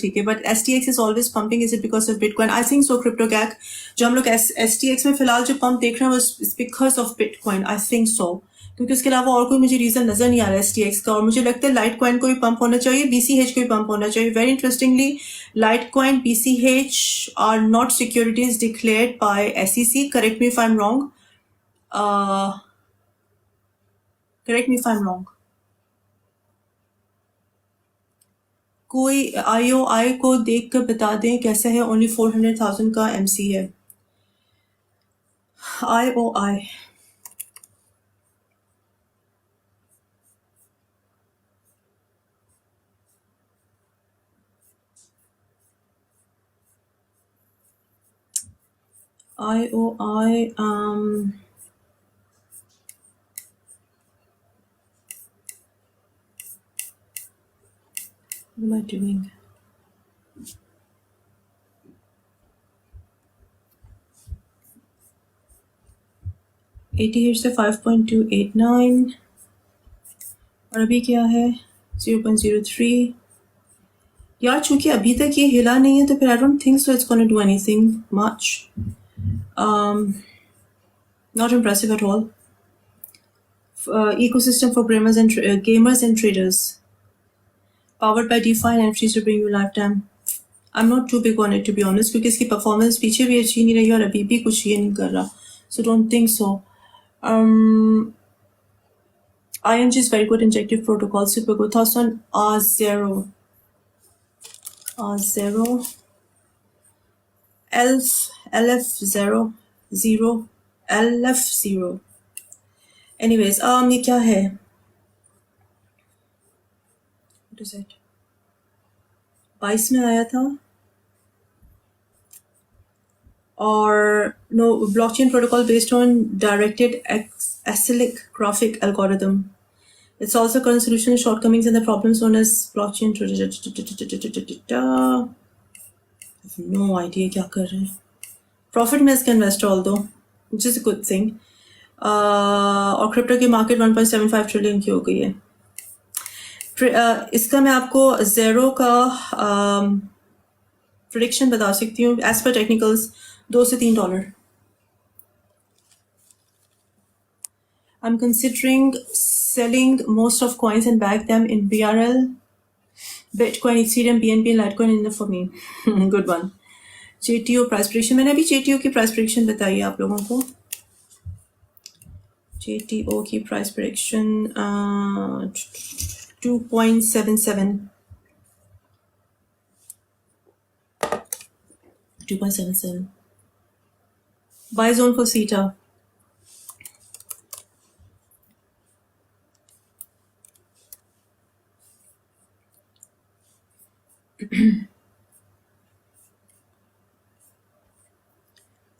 ठीक है, but STX is always pumping. Is it because of bitcoin? I think so. Crypto गैक जो हम लोग STX में फिलहाल जो पंप देख रहे हैं वो because of bitcoin. I think सो, क्योंकि उसके अलावा और कोई मुझे रीजन नजर नहीं आ रहा है STX का. और मुझे लगता है लाइट कॉइन को भी पंप होना चाहिए, BCH को भी पंप होना चाहिए. Very interestingly, lite coin, BCH are not securities declared by SEC. Correct me if I am wrong. Correct me if I am wrong. कोई IOI को देख कर बता दें कैसा है. ओनली 400,000 का MC है. IOI what am I doing? ATH से 5.289 और अभी क्या है 0.03. यार चूंकि अभी तक ये हिला नहीं है तो फिर I don't think so it's gonna do anything much. Not impressive at all. Ecosystem for gamers and traders. Powered by DeFi and NFTs to bring you lifetime. I'm not too big on it to be honest, क्योंकि इसकी performance पीछे भी अच्छी नहीं रही और अभी भी कुछ ये नहीं कर रहा. So don't think so. ING is very good injective protocol. Super good. Thoughts on R0? LF0 LF0. Anyways, ये क्या है? What is it? 22 में आया था और no blockchain protocol based on directed acyclic graphic algorithm. It's also current solution to shortcomings and the problems known as blockchain. I have no idea क्या कर रहे हैं. Profit में इसका investor although, which is a good thing. और crypto की market 1.75 trillion की हो गई है. इसका मैं आपको ज़ेरो का प्रेडिक्शन बता सकती हूँ एज पर टेक्निकल्स. $2 से $3. I'm considering selling most of coins and bag them in BRL, Bitcoin, Ethereum, BNB, Litecoin enough for me. Good one. JTO price prediction. मैंने अभी JTO की price prediction बताई है आप लोगों को. JTO की price prediction 2.77. 2.77. Buy zone for CETA.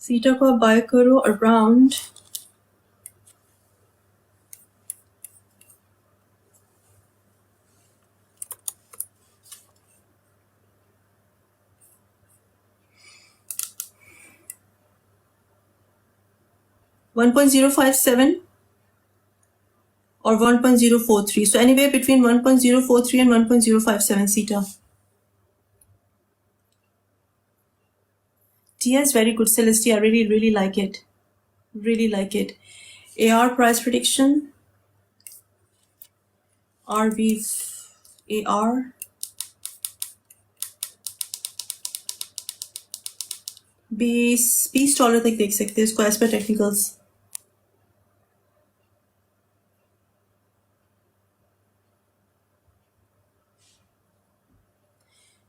CETA को आप buy करो around 1.057 or 1.043. So anywhere between 1.043 and 1.057 CETA. TIA is very good. Celestia, I really like it. Really like it. AR price prediction. RV AR. $20 तक देख सकते हैं इसको edge पर technicals.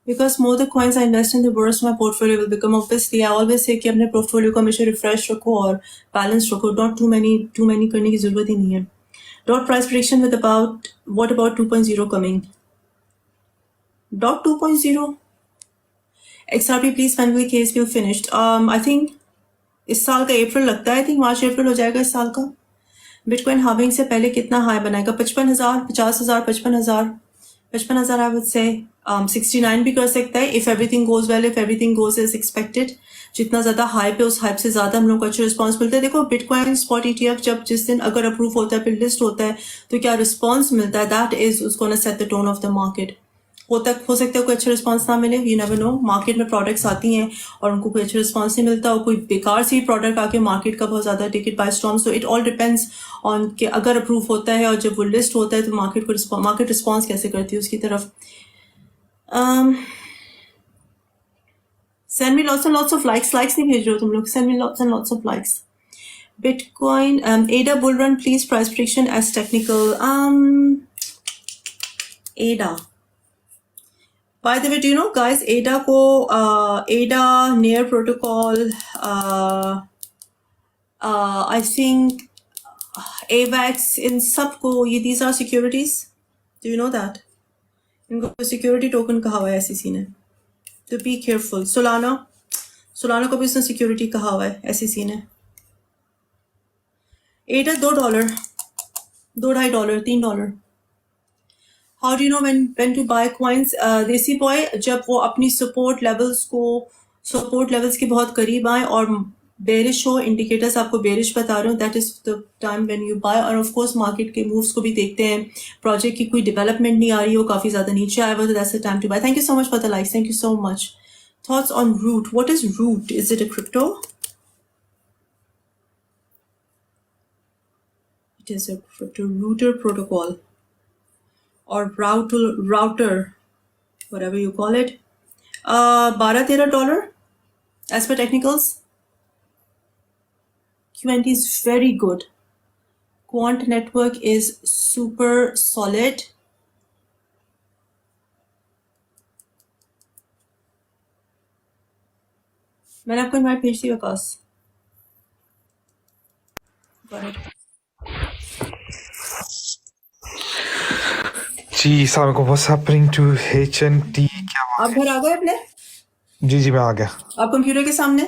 Because more the coins I invest in, the worse my portfolio will become. Obviously, I always say कि अपने portfolio को हमेशा refresh रखो और balance रखो. Not too many करने की जरूरत ही नहीं है. Dot price prediction with what about 2.0 coming? Dot 2.0. XRP please, when will case be finished? I think इस साल का अप्रैल लगता है. I think मार्च अप्रैल हो जाएगा इस साल का. Bitcoin halving से पहले कितना हाई बनाएगा? 55,000, 50,000, 55,000. 55,000 I would say. 69 भी कर सकता है if everything goes well, if everything goes as expected. जितना ज्यादा हाइप है उस हाइप से ज्यादा हम लोग को अच्छा रिस्पॉन्स मिलता है. देखो बिटकॉइन स्पॉट ETF जब जिस दिन अगर अप्रूव होता है फिर लिस्ट होता है तो क्या रिस्पॉन्स मिलता है. दैट इज उसको ना set the tone of the market. हो सकता है कोई अच्छा रिस्पांस ना मिले, यू नेवर नो। मार्केट में प्रोडक्ट्स आती हैं और उनको कोई अच्छा रिस्पांस नहीं मिलता, और कोई बेकार सी प्रोडक्ट आके मार्केट का बहुत ज़्यादा ticket by storm. So it all depends on कि अगर अप्रूव होता है और जब वो लिस्ट होता है तो मार्केट रिस्पॉन्स कैसे करती है उसकी तरफ। Send me lots of likes नहीं भेज रहे हो तुम लोग, send me lots of likes. Bitcoin, ADA bull run, please price prediction as technical. ADA. By the way, do you know, guys, ADA को ADA, Near Protocol, I think AVAX, in सबको ये these are securities. Do you know that? इनको security token कहा हुआ है SEC ने. So be careful. Solana को भी इसने security कहा हुआ है SEC ने. ADA $2, $2.5, $3. How do you know when to buy coins? देसी बॉय जब वो अपनी सपोर्ट लेवल्स के बहुत करीब आए और बेरिश हो, इंडिकेटर्स आपको बेरिश बता रहे हो, that is the time when you buy. और ऑफ कोर्स मार्केट के मूव्स को भी देखते हैं, प्रोजेक्ट की कोई डेवलपमेंट नहीं आ रही हो, काफी ज्यादा नीचे आया हुआ, तो that's the time to buy. Thank you so much for the likes, thank you so much. Thoughts on route, what is route? Is it a crypto? It is a crypto router protocol or router, whatever you call it. $12-13 as per technicals. QNT is very good. Quant network is super solid. मैंने आपको invite भेज दी आकाश। जी अस्सलाम वालेकुम, what's happening to HNT? क्या आप घर आ गए अपने? जी मैं आ गया। आप कंप्यूटर के सामने?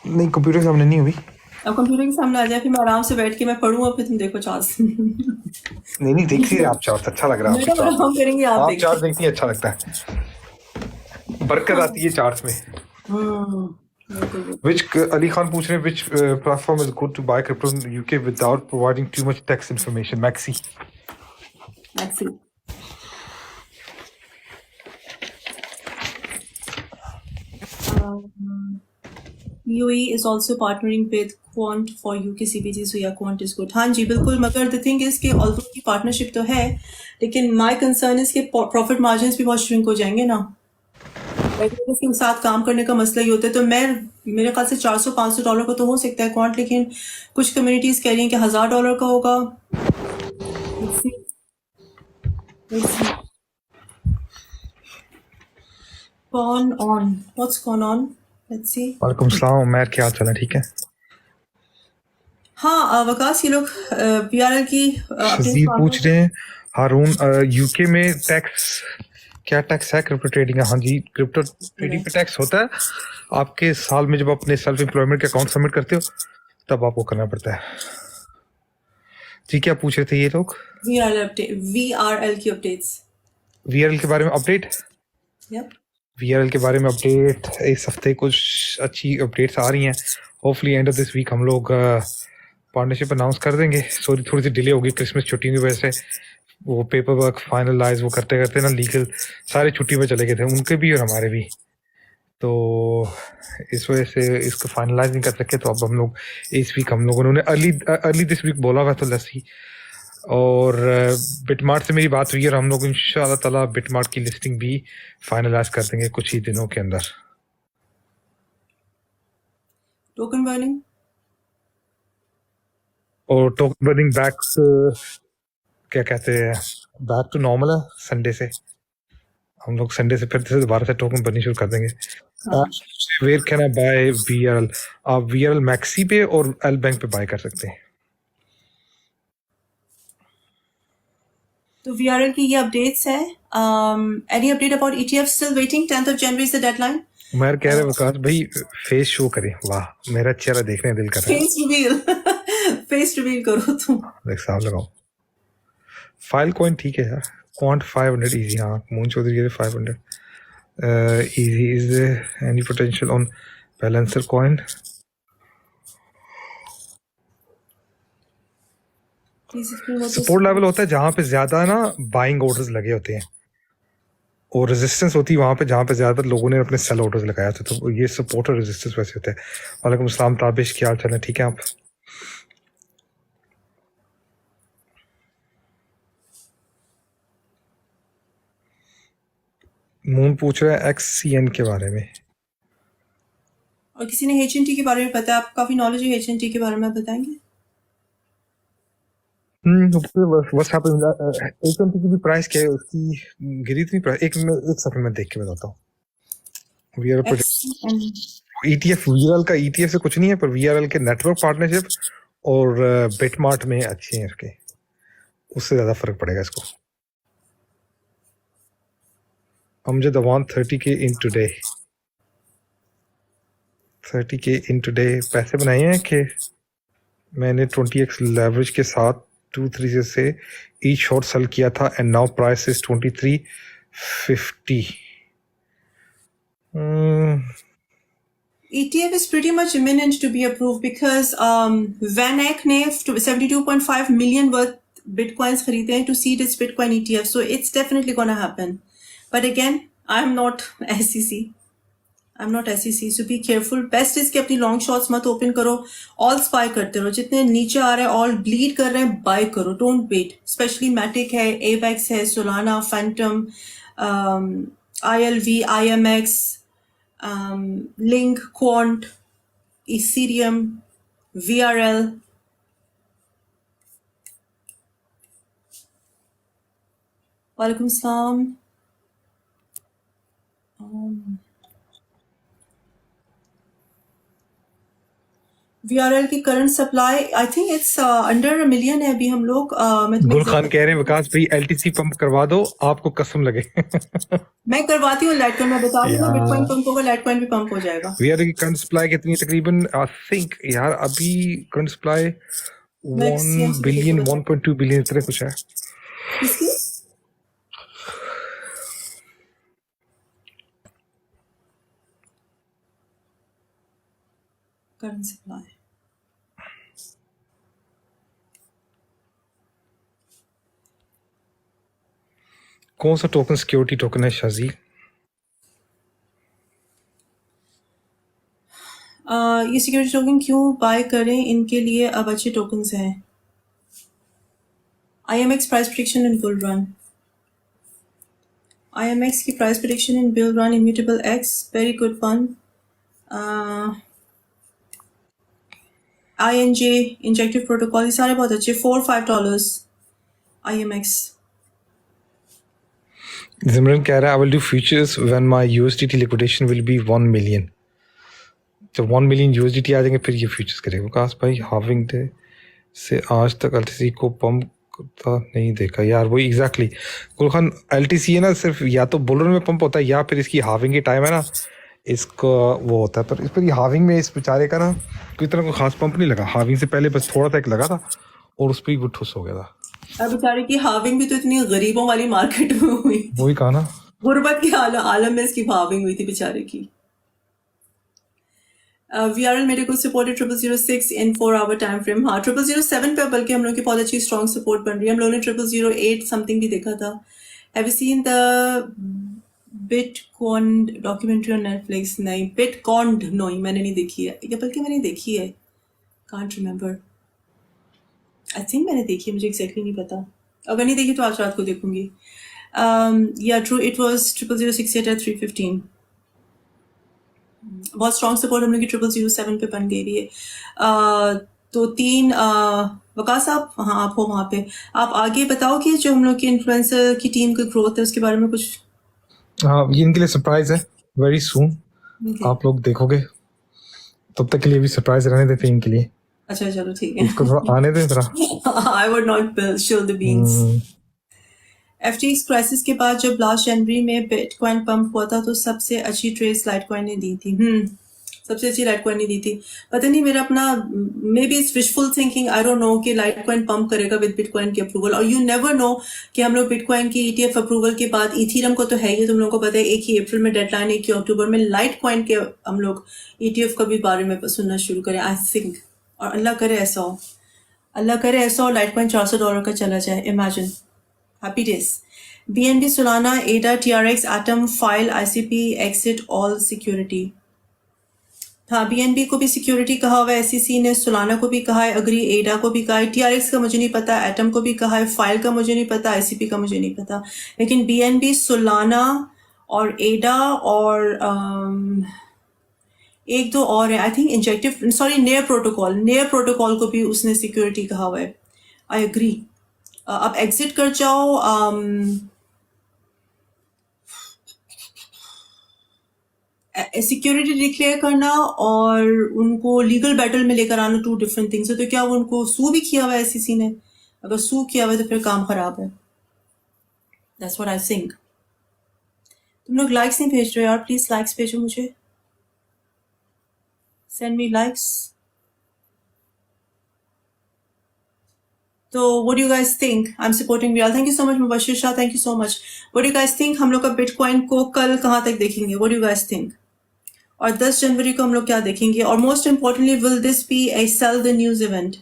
नहीं, कंप्यूटर के सामने नहीं हुई। आप कंप्यूटर के सामने आ जाए, फिर मैं आराम से बैठ के मैं पढ़ूंगा, फिर तुम देखो चार्ट्स। नहीं देख रही आप चार्ट, अच्छा लग रहा है आपको चार्ट। हम करेंगे, आप चार्ट देखती है, अच्छा लगता है, बरकत आती है चार्ट्स में। Which Ali Khan पूछ रहे हैं, which platform is good to buy crypto in UK without providing too much tax information? Maxi. UAE is also partnering with Quant for UK CBG, so yeah, Quant is good. हाँ जी बिल्कुल, मगर the thing is कि although की partnership तो है, लेकिन my concern is कि profit margins भी बहुत श्रिंक हो जाएंगे ना। के साथ काम करने का मसला ही होता है। तो मेरे ख्याल से $400-500 का तो हो सकता है क्वांट, लेकिन कुछ कम्युनिटीज कह रही हैं कि $1000 का होगा। What's going on? Let's see. वालेकुम सलाम उमर, क्या हाल चाल है? ठीक है। हाँ वकास, ये लोग PRL की शजीब पूछ रहे हैं, हारून यूके में क्या टैक्स है क्रिप्टो ट्रेडिंग का? हाँ जी, क्रिप्टो ट्रेडिंग पे टैक्स होता है। आपके साल में जब अपने सेल्फ एम्प्लॉयमेंट के अकाउंट सबमिट करते हो तब आपको करना पड़ता है। जी क्या पूछ रहे थे ये लोग? VRL की अपडेट्स। VRL के बारे में अपडेट? VRL के बारे में अपडेट, इस हफ्ते कुछ अच्छी अपडेट्स आ रही हैं। Hopefully end of this week हम लोग पार्टनरशिप अनाउंस कर देंगे। सॉरी थोड़ी सी डिले होगी क्रिसमस छुट्टी की वजह से, वो पेपर वर्क फाइनलाइज वो करते करते ना लीगल सारे छुट्टी पे चले गए थे, उनके भी और हमारे भी, तो इस वजह से इसको फाइनलाइज नहीं कर सके। तो अब हम लोग इस वीक हम लोगों ने अर्ली दिस वीक बोला हुआ, तो लस्सी और बिटमार्ट से मेरी बात हुई और हम लोग इंशाल्लाह ताला बिटमार्ट की लिस्टिंग भी फाइनलाइज कर देंगे कुछ ही दिनों के अंदर। टोकन बर्निंग और टोकन बर्निंग बैक क्या कहते हैं, बैक टू नॉर्मल है। संडे से हम लोग फिर से दोबारा से टोकन बर्निंग शुरू कर देंगे। Where can I buy VRL? आप VRL मैक्सी पे और एल बैंक पे बाय कर सकते हैं। तो VRL की ये अपडेट्स है। Any update about ETF? Still waiting, 10th of January is the deadline. Umar कह रहे विकास भाई फेस शो करे, वाह मेरा चेहरा देखने दिल कर रहा है। फेस रिवील फेस रिवील करो तुम। देख साहब लगाओ। फाइल कॉइन ठीक है यार, क्वांट 500 इजी। हाँ मून चौधरी के 500 easy. Is any potential on balancer coin? Support level होता है जहां पे ज्यादा ना बाइंग ऑर्डर्स लगे होते हैं, और रेजिस्टेंस होती है वहाँ पे जहाँ पे ज़्यादातर लोगों ने अपने सेल ऑर्डर्स लगाया था, तो ये सपोर्ट और रेजिस्टेंस वैसे होते हैं। वालेकुम अस्सलाम ताबिश, क्या हाल चाल है? ठीक है आप? मून पूछ रहा है XCN के बारे में। और किसी ने HNT के बारे में पता है? आप काफ़ी नॉलेज है HNT के बारे में, आप बताएंगे? What's happening? HNT की भी प्राइस क्या है उसकी? गिरी थी प्राइस? एक सेकंड में देख के बताता हूँ। VRL ETF, VRL का ETF से कुछ नहीं है, पर VRL के नेटवर्क पार्टनरशिप और बिटमार्ट में अच्छे हैं इसके, उससे ज्यादा फर्क पड़ेगा इसको। Amjad Awan 30K in today, 30K in today पैसे बनाए हैं कि मैंने 20x लेवरेज के साथ 2-3 से ईच शॉर्ट सेल किया था and now price is 2350। ETF is pretty much imminent to be approved because Van Eck ने 72.5 million worth bitcoins खरीदे हैं to seed its Bitcoin ETF, so it's definitely gonna happen. But again, I'm not SEC. I'm not SEC, so be careful. Best is कि अपनी long shots मत open करो, all spy करते रहो, जितने नीचे आ रहे हैं all bleed कर रहे हैं buy करो, don't wait. Especially Matic है, AVAX है, Solana, Phantom, ILV, IMX, Link, Quant, Ethereum, VRL. Walaikum Salam. VRL की current supply I think it's under 1 million है अभी हम लोग। गुल खान कह रहे हैं विकास भाई LTC पंप करवा दो, आपको कसम लगे। मैं करवाती हूँ लाइटकॉइन, मैं बता दूंगा बिटकॉइन पंप होगा, लाइटकॉइन भी पंप हो जाएगा। VRL की करंट सप्लाई कितनी तकरीबन? आई थिंक यार अभी करंट सप्लाई 1 बिलियन 1.2 बिलियन इतने कुछ है। किसकी? करंट सप्लाई कौन सा टोकन सिक्योरिटी टोकन है शाजी? ये सिक्योरिटी टोकन क्यों बाय करें? इनके लिए अब अच्छे टोकन्स हैं। IMX प्राइस प्रेडिक्शन इन बुल रन, IMX की प्राइस प्रेडिक्शन इन bull run, immutable X, very good one. INJ injective protocol, ये सारे बहुत अच्छे। $4-5 IMX। जिमरन कह रहा है I will do futures when my USDT liquidation will be 1 million. जब 1 मिलियन USDT आ जाएंगे फिर ये फ्यूचर्स करेगा। विकास भाई हाविंग डे से आज तक LTC को पंप करता नहीं देखा यार। वही एग्जैक्टली गुल खान, LTC है ना सिर्फ या तो बुल रन में पंप होता है या फिर इसकी हाविंग के टाइम है ना इसका वो होता है, पर इस पर ये हाविंग में इस बेचारे का ना कोई तरह को खास पंप नहीं लगा। हाविंग से पहले बस थोड़ा सा एक लगा था और उस पर ही वो ठुस हो गया था। अब बेचारे की हाविंग भी तो इतनी गरीबों वाली मार्केट में हुई, वही कहा ना, गुर्बत के आलम में इसकी हाविंग हुई थी बेचारे की। VRL मेरे को supported 0006 in 4 hour time frame. हाँ 0007 पे बल्कि हम लोग की बहुत अच्छी स्ट्रॉन्ग सपोर्ट बन रही है। हम लोगों ने 0008 समथिंग भी देखा था। Have you seen the bitcoin documentary on Netflix? नहीं, बिटकॉइन नहीं, मैंने नहीं देखी है, या बल्कि मैंने देखी है, कांट रिमेम्बर। आई थिंक मैंने देखी है, मुझे एग्जैक्टली नहीं पता। अगर नहीं देखी तो आज रात को देखूंगी। या ट्रू, इट वाज 0068 at 3:15। बहुत स्ट्रॉन्ग सपोर्ट हम लोग की 0007 पे बन गई है। तो 3 वकास आप, हाँ आप हो वहाँ पे, आप आगे बताओ कि जो हम लोग की इन्फ्लुएंसर की टीम की ग्रोथ है उसके बारे में कुछ। हाँ ये इनके लिए सरप्राइज है, वेरी सून आप लोग देखोगे, तब तक के लिए भी सरप्राइज रहने देते हैं इनके लिए। अच्छा चलो ठीक है, इसको थोड़ा आने दें जरा। आई वुड नॉट शिल द बीन्स। FTX क्राइसिस के बाद जब लास्ट जनवरी में बिटकॉइन पंप हुआ था तो सबसे अच्छी ट्रेस लाइटकॉइन ने दी थी। सबसे अच्छी लाइटकॉइन ने दी थी। पता नहीं मेरा अपना, may be it's wishful thinking, I don't know कि लाइटकॉइन पंप करेगा विद बिटकॉइन की अप्रूवल। और यू नेवर नो कि हम लोग बिटकॉइन की ETF अप्रूवल के बाद, इथीरियम को तो है ही, तुम लोगों को पता है 1 ही अप्रैल में डेडलाइन, 1 ही अक्टूबर में लाइटकॉइन के हम लोग ETF का भी बारे में सुनना शुरू करें आई थिंक। और अल्लाह करे ऐसा हो, अल्लाह करे ऐसा हो, लाइटकॉइन $400 का चला जाए, imagine, happy days. BNB Solana, ADA, TRX, Atom, File, ICP, Exit, All Security. हाँ, BNB को भी सिक्योरिटी कहा हुआ है, SEC ने सोलाना को भी कहा है, अग्री, एडा को भी कहा है, TRX का मुझे नहीं पता, एटम को भी कहा है, फाइल का मुझे नहीं पता, ICP का मुझे नहीं पता, लेकिन BNB, सोलाना और एडा और एक दो और है, I think injective, sorry, near protocol को भी उसने सिक्योरिटी कहा हुआ है। I agree. अब एग्जिट कर जाओ, सिक्योरिटी डिक्लेयर करना और उनको लीगल बैटल में लेकर आना, 2 डिफरेंट थिंग्स है। तो क्या वो उनको सू भी किया हुआ है SEC ने? अगर सू किया हुआ है तो फिर काम खराब है। That's what I think. तुम लोग लाइक्स नहीं भेज रहे हो यार, प्लीज लाइक्स भेजो मुझे, सेंड मी लाइक्स। तो what do you guys think? I'm supporting Real. Thank you so much Mubashir Shah, thank you so much. What do you guys think? हम लोग का बिटकॉइन को कल कहाँ तक देखेंगे? What do you guys think? और 10 जनवरी को हम लोग क्या देखेंगे? और most importantly, will this be a sell the news event?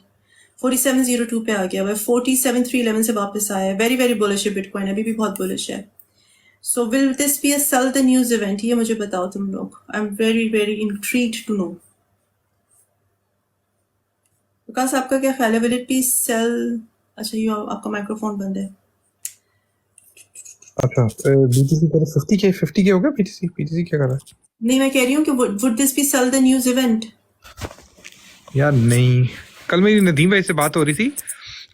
4702 पे आ गया हुआ है, 47311 से वापस आया है, वेरी वेरी बुलिश है बिटकॉइन, अभी भी बहुत बुलिश है। So will this be a sell the news event? ये मुझे बताओ तुम लोग, I am very very intrigued to know. Vikas, आपका क्या ख्याल है? Will it be sell? अच्छा, ये आपका माइक्रोफोन बंद है। अच्छा, BTC का 50K हो गया। BTC क्या कर रहा है? नहीं, मैं कह रही हूँ कि would this be sell the news event? यार नहीं, कल मेरी नदीम भाई से बात हो रही थी,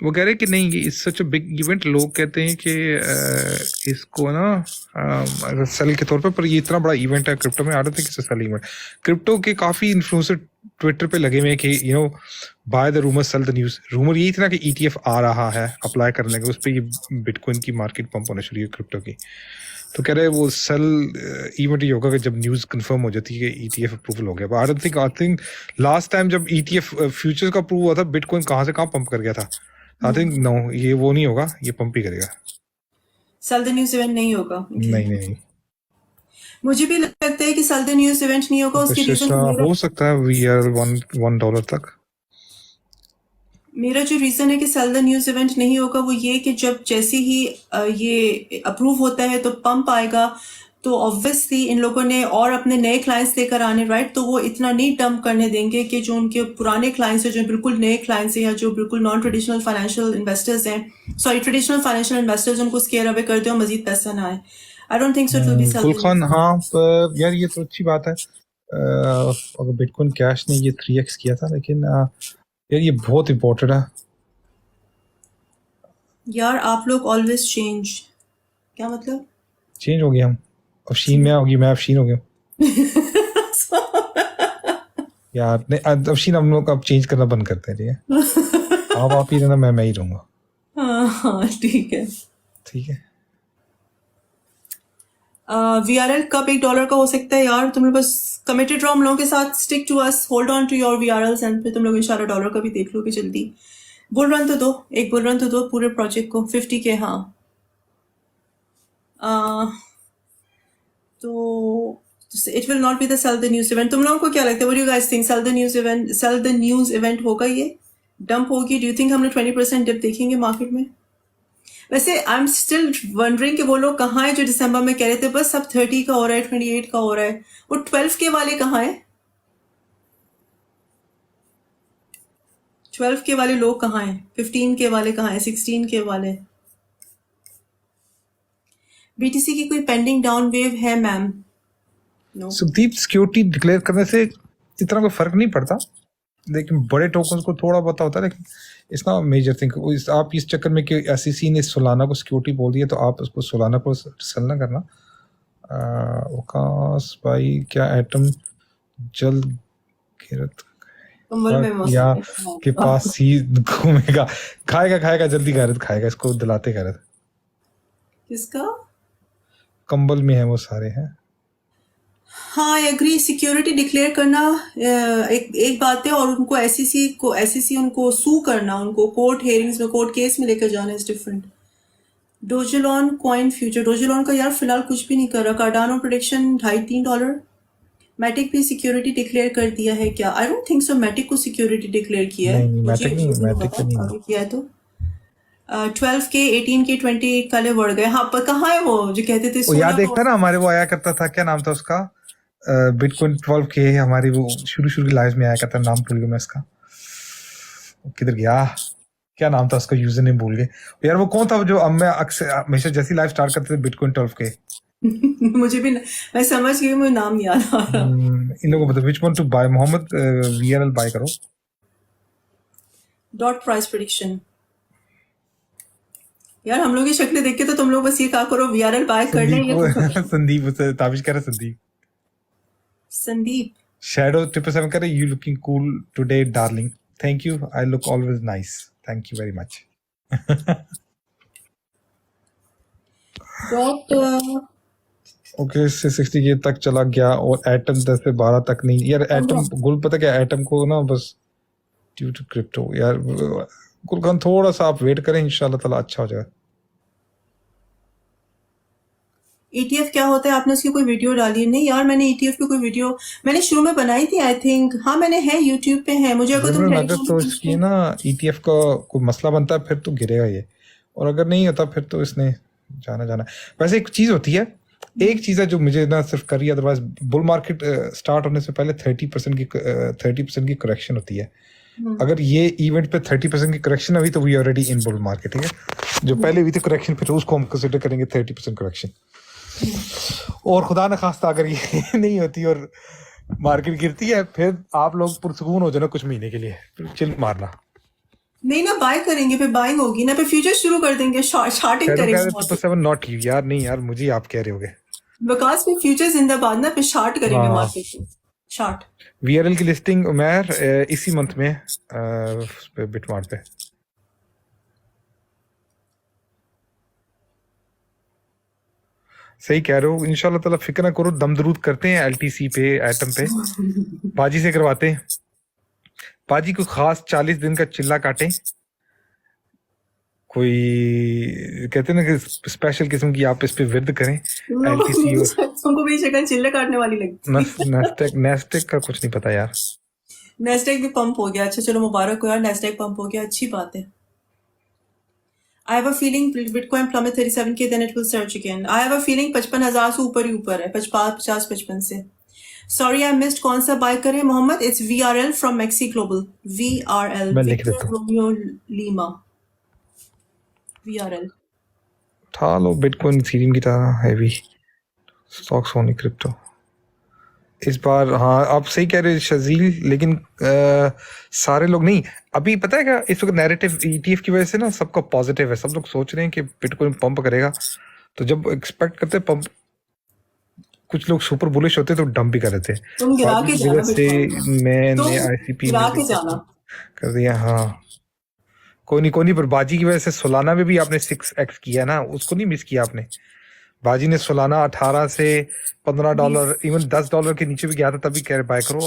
वो कह रहे कि नहीं, ये is such a big event. लोग कहते हैं कि इसको ना सेल के तौर पर ये इतना बड़ा इवेंट है क्रिप्टो में। आ रहे थे कि सेल इवेंट, क्रिप्टो के काफी इन्फ्लुएंसर ट्विटर पे लगे हुए हैं कि by the rumour cell the news. Rumour यही था ना कि ETF आ रहा है अप्लाई करने का, उस पर ये बिटकॉइन की मार्केट पंप होने शुरू हुई क्रिप्टो की। तो कह रहे वो सेल इवेंट ही होगा कि जब न्यूज कंफर्म हो जाती है कि ETF अप्रूवल हो गया। आई थिंक लास्ट टाइम जब ETF फ्यूचर्स का अप्रूव हुआ था, बिटकॉइन कहाँ से कहाँ पंप कर गया था। आई थिंक नो, ये वो नहीं होगा, ये पंप ही करेगा। सेल द न्यूज इवेंट नहीं होगा? नहीं, मुझे भी लगता है कि सेल द न्यूज इवेंट नहीं होगा। उसकी रीजन हो सकता है VRL $1 तक। मेरा जो रीजन है कि सेल द न्यूज इवेंट नहीं होगा वो ये कि जब जैसे ही ये अप्रूव होता है तो पंप आएगा, तो ऑब्वियसली इन लोगों ने और अपने नए क्लाइंट्स लेकर आने, राइट? तो वो इतना नहीं डंप करने देंगे कि जो उनके पुराने क्लाइंट्स हैं, जो बिल्कुल नए क्लाइंट्स हैं या जो बिल्कुल नॉन ट्रेडिशनल फाइनेंशियल इन्वेस्टर्स हैं, सॉरी ट्रेडिशनल फाइनेंशियल इन्वेस्टर्स, उनको स्केयर अवे कर दे और मजीद पैसा ना आए। I don't think so it will be sell. Phulkhan, हाँ यार ये तो अच्छी बात है। अगर बिटकॉइन कैश ने ये 3x किया था, लेकिन यार ये बहुत इम्पोर्टेंट है यार। आप लोग ऑलवेज चेंज, क्या मतलब? चेंज हो गया हम, अफशीन में होगी, मैं अफशीन हो गया यार। नहीं, अफशीन हम लोग अब चेंज करना बंद करते हैं, ठीक है? आप ही रहना, मैं ही रहूंगा। हाँ ठीक है। VRL कब $1 का हो सकता है यार? तुम लोग बस कमिटेड रहो हम लोगों के साथ, stick to us, hold on to your VRLs, and फिर तुम लोग इंशाल्लाह डॉलर का भी देख लोगे जल्दी। बुल रन तो दो, एक बुल रन तो दो पूरे प्रोजेक्ट को, 50K। हाँ, तो it will not be the sell the news event. तुम लोगों को क्या लगता है? What do you guys think? Sell the news event होगा? ये डंप होगी? डू यू थिंक हमने 20% डिप देखेंगे मार्केट में? वैसे आई एम स्टिल वंडरिंग कि वो लोग कहाँ हैं जो दिसंबर में कह रहे थे बस अब 30 का हो रहा है, 28 का हो रहा है। वो 12K वाले कहाँ हैं? 12K वाले लोग कहाँ हैं? 15K वाले कहाँ हैं? 16K वाले? BTC की कोई पेंडिंग डाउन वेव है ma'am? No. Sudeep, security declare करने से इतना कोई फर्क नहीं पड़ता, लेकिन बड़े टोकन्स को थोड़ा बहुत होता है, लेकिन इट्स नॉट मेजर थिंग। आप इस चक्कर में कि SEC ने सोलाना को सिक्योरिटी बोल दिया तो आप उसको सोलाना को सेल ना करना। वकास भाई, क्या एटम जल्द गिरत या के पास ही घूमेगा? खाएगा जल्दी गैरत खाएगा, इसको दिलाते गैरत। किसका? कंबल में है वो सारे हैं। हाँ, एग्री। सिक्योरिटी डिक्लेयर करना एक बात है, और उनको SEC उनको सू करना, उनको कोर्ट हेयरिंग्स में, कोर्ट केस में लेकर जाना इज डिफरेंट। डोजेलॉन कॉइन फ्यूचर, डोजेलॉन का यार फिलहाल कुछ भी नहीं कर रहा। Cardano prediction $2.5-3। मैटिक भी सिक्योरिटी डिक्लेयर कर दिया है क्या? आई डोंट थिंक सो मैटिक को सिक्योरिटी डिक्लेयर किया है। नहीं, मैटिक नहीं किया है। तो 12 के 18 के 28 काले बढ़ गए। हाँ, पर कहाँ है वो जो कहते थे वो याद सोना एक था ना हमारे, वो आया करता था, क्या नाम था उसका, बिटकॉइन 12 के, हमारी वो शुरू की लाइव में आया करता, नाम भूल गया मैं इसका, वो किधर गया, क्या नाम था उसका, यूजर नेम भूल गए यार। वो कौन था जो अब मैं अक्सर हमेशा जैसी लाइव स्टार्ट करते थे बिटकॉइन 12 के। मुझे भी मैं समझ गई, मुझे नाम याद आ रहा। इन लोगों को पता which one to buy, Mohammad VRL buy करो। Dot price prediction. यार हम लोग की शक्लें देख के तो तुम लोग बस ये कहा करो वीआरएल बाय कर ले, ये कुछ होता है। संदीप ताबिश कह रहा है, संदीप शैडो 777 कह रहे, you looking cool today darling, thank you, I look always nice, thank you very much. Dot okay 660 के तक चला गया और एटम 10 से 12 तक नहीं यार। एटम गुल पता क्या, एटम को ना बस ड्यू टू क्रिप्टो यार, गुलखान थोड़ा सा आप वेट करें, इंशाल्लाह ताला अच्छा हो जाएगा। ETF क्या होता है? आपने उसकी कोई वीडियो डाली? नहीं यार, मैंने ETF की कोई वीडियो मैंने शुरू में बनाई थी, आई थिंक। हाँ मैंने है, यूट्यूब पे है। मुझे अगर तुम अगर तो इसकी ना ETF का कोई मसला बनता है फिर तो गिरेगा ये, और अगर नहीं होता फिर तो इसने जाना। वैसे एक चीज होती है, एक चीज है जो मुझे ना सिर्फ करी, अदरवाइज बुल मार्केट स्टार्ट होने से पहले 30% की करेक्शन होती है। अगर ये इवेंट पे 30% की करेक्शन हुई तो we already in bull market, ठीक है। जो पहले हुई थी करेक्शन फिर उसको हम कंसिडर करेंगे 30% करेक्शन। और खुदा न खास्ता अगर ये नहीं होती और मार्केट गिरती है, फिर आप लोग पुरसकून हो जाना कुछ महीने के लिए, फिर चिल मारना। नहीं ना, बाय करेंगे, फिर बाइंग होगी ना, फिर फ्यूचर शुरू कर देंगे, शॉर्टिंग करेंगे। 7 नॉट यू यार, नहीं यार मुझे आप कह रहे होगे बिकॉज फिर फ्यूचर जिंदाबाद ना, फिर शॉर्ट करेंगे मार्केट को, शॉर्ट। वीआरएल की लिस्टिंग उमैर इसी मंथ में बिटमार्ट पे। सही कह रहे हो, इंशाल्लाह ताला फिक्र ना करो, दम दरूद करते हैं एलटीसी पे, एटम पे, बाजी से करवाते हैं। बाजी को खास 40 दिन का चिल्ला काटें, कोई कहते हैं ना कि स्पेशल किस्म की आप इस पे विर्द करें। एलटीसी तुमको भी शक्ल चिल्ला काटने वाली लगती है। नेस्टेक का कुछ नहीं पता यार। नेस्डेक भी पंप हो गया, अच्छा चलो मुबारक हो यार, नेस्डेक पंप हो गया, अच्छी बात है। I have a feeling Bitcoin plummet 37K, then it will surge again. I have a feeling 55,000 से ऊपर ही ऊपर है, 50-55 से। Sorry I missed, कौन सा बाय करें Mohammad? It's VRL from Maxi Global. VRL, मैं लिख देता हूँ। Romeo Lima. VRL था लो बिटकॉइन इथेरियम की तरह हैवी स्टॉक्स होने क्रिप्टो इस बार। हाँ आप सही कह रहे हैं शजील, लेकिन सारे लोग नहीं। अभी पता है क्या, इस वक्त नैरेटिव ETF की वजह से ना सबका पॉजिटिव है, सब लोग सोच रहे हैं कि बिटकॉइन पंप करेगा, तो जब एक्सपेक्ट करते हैं पंप, कुछ लोग सुपर बुलिश होते तो डंप भी कर देते। तुम गिरा के जाना से मैंने ICP गिरा के जाना कर दिया। हाँ कोई नहीं, पर बाजी की वजह से सोलाना में भी आपने 6x किया ना, उसको नहीं मिस किया आपने। बाजी ने सोलाना 18 से $15, इवन $10 के नीचे भी गया था, तभी कह रहे बाय करो।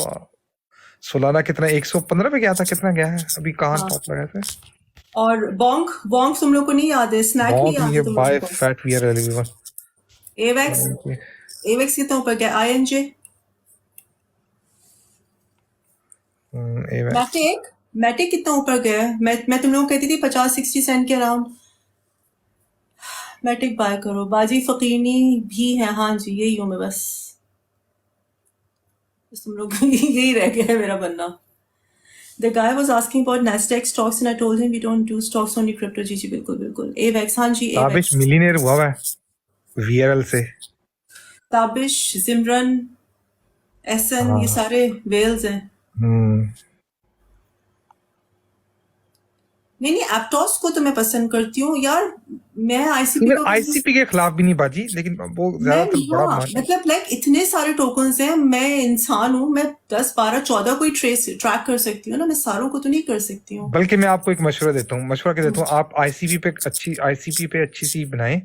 सोलाना कितना 115 पे गया था, कितना गया है अभी, कहाँ टॉप लगा था। और बॉन्क तुम लोग को नहीं याद है? स्नैक नहीं याद है? By fat we are eleven. AVAX कितना ऊपर गया? INJ मैटिक कितना ऊपर गया है? मैं तुम लोगों को कहती थी 50-60 सेंट के अराउंड मैटिक बाय करो। बाजी फकीनी भी है, हाँ जी यही हूँ मैं, बस तुम लोग यही रह गया है मेरा बनना। The guy was asking about Nasdaq stocks and I told him we don't do stocks, only crypto। जी बिल्कुल। AVEX, हाँ जी ताबिश मिलीनियर हुआ है VRL से। ताबिश, जिमरन, SN, ये सारे वेल्स हैं। नहीं एप्टॉस को तो मैं पसंद करती हूँ यार। मैं ICP के खिलाफ भी नहीं बाजी, लेकिन वो ज्यादातर बड़ा मतलब लाइक इतने सारे टोकन्स हैं, मैं इंसान हूँ, मैं 10, 12, 14 कोई ट्रैक कर सकती हूँ ना, मैं सारों को तो नहीं कर सकती हूँ। बल्कि मैं आपको एक मशवरा देता हूँ, आप ICP पे अच्छी सी बनाएं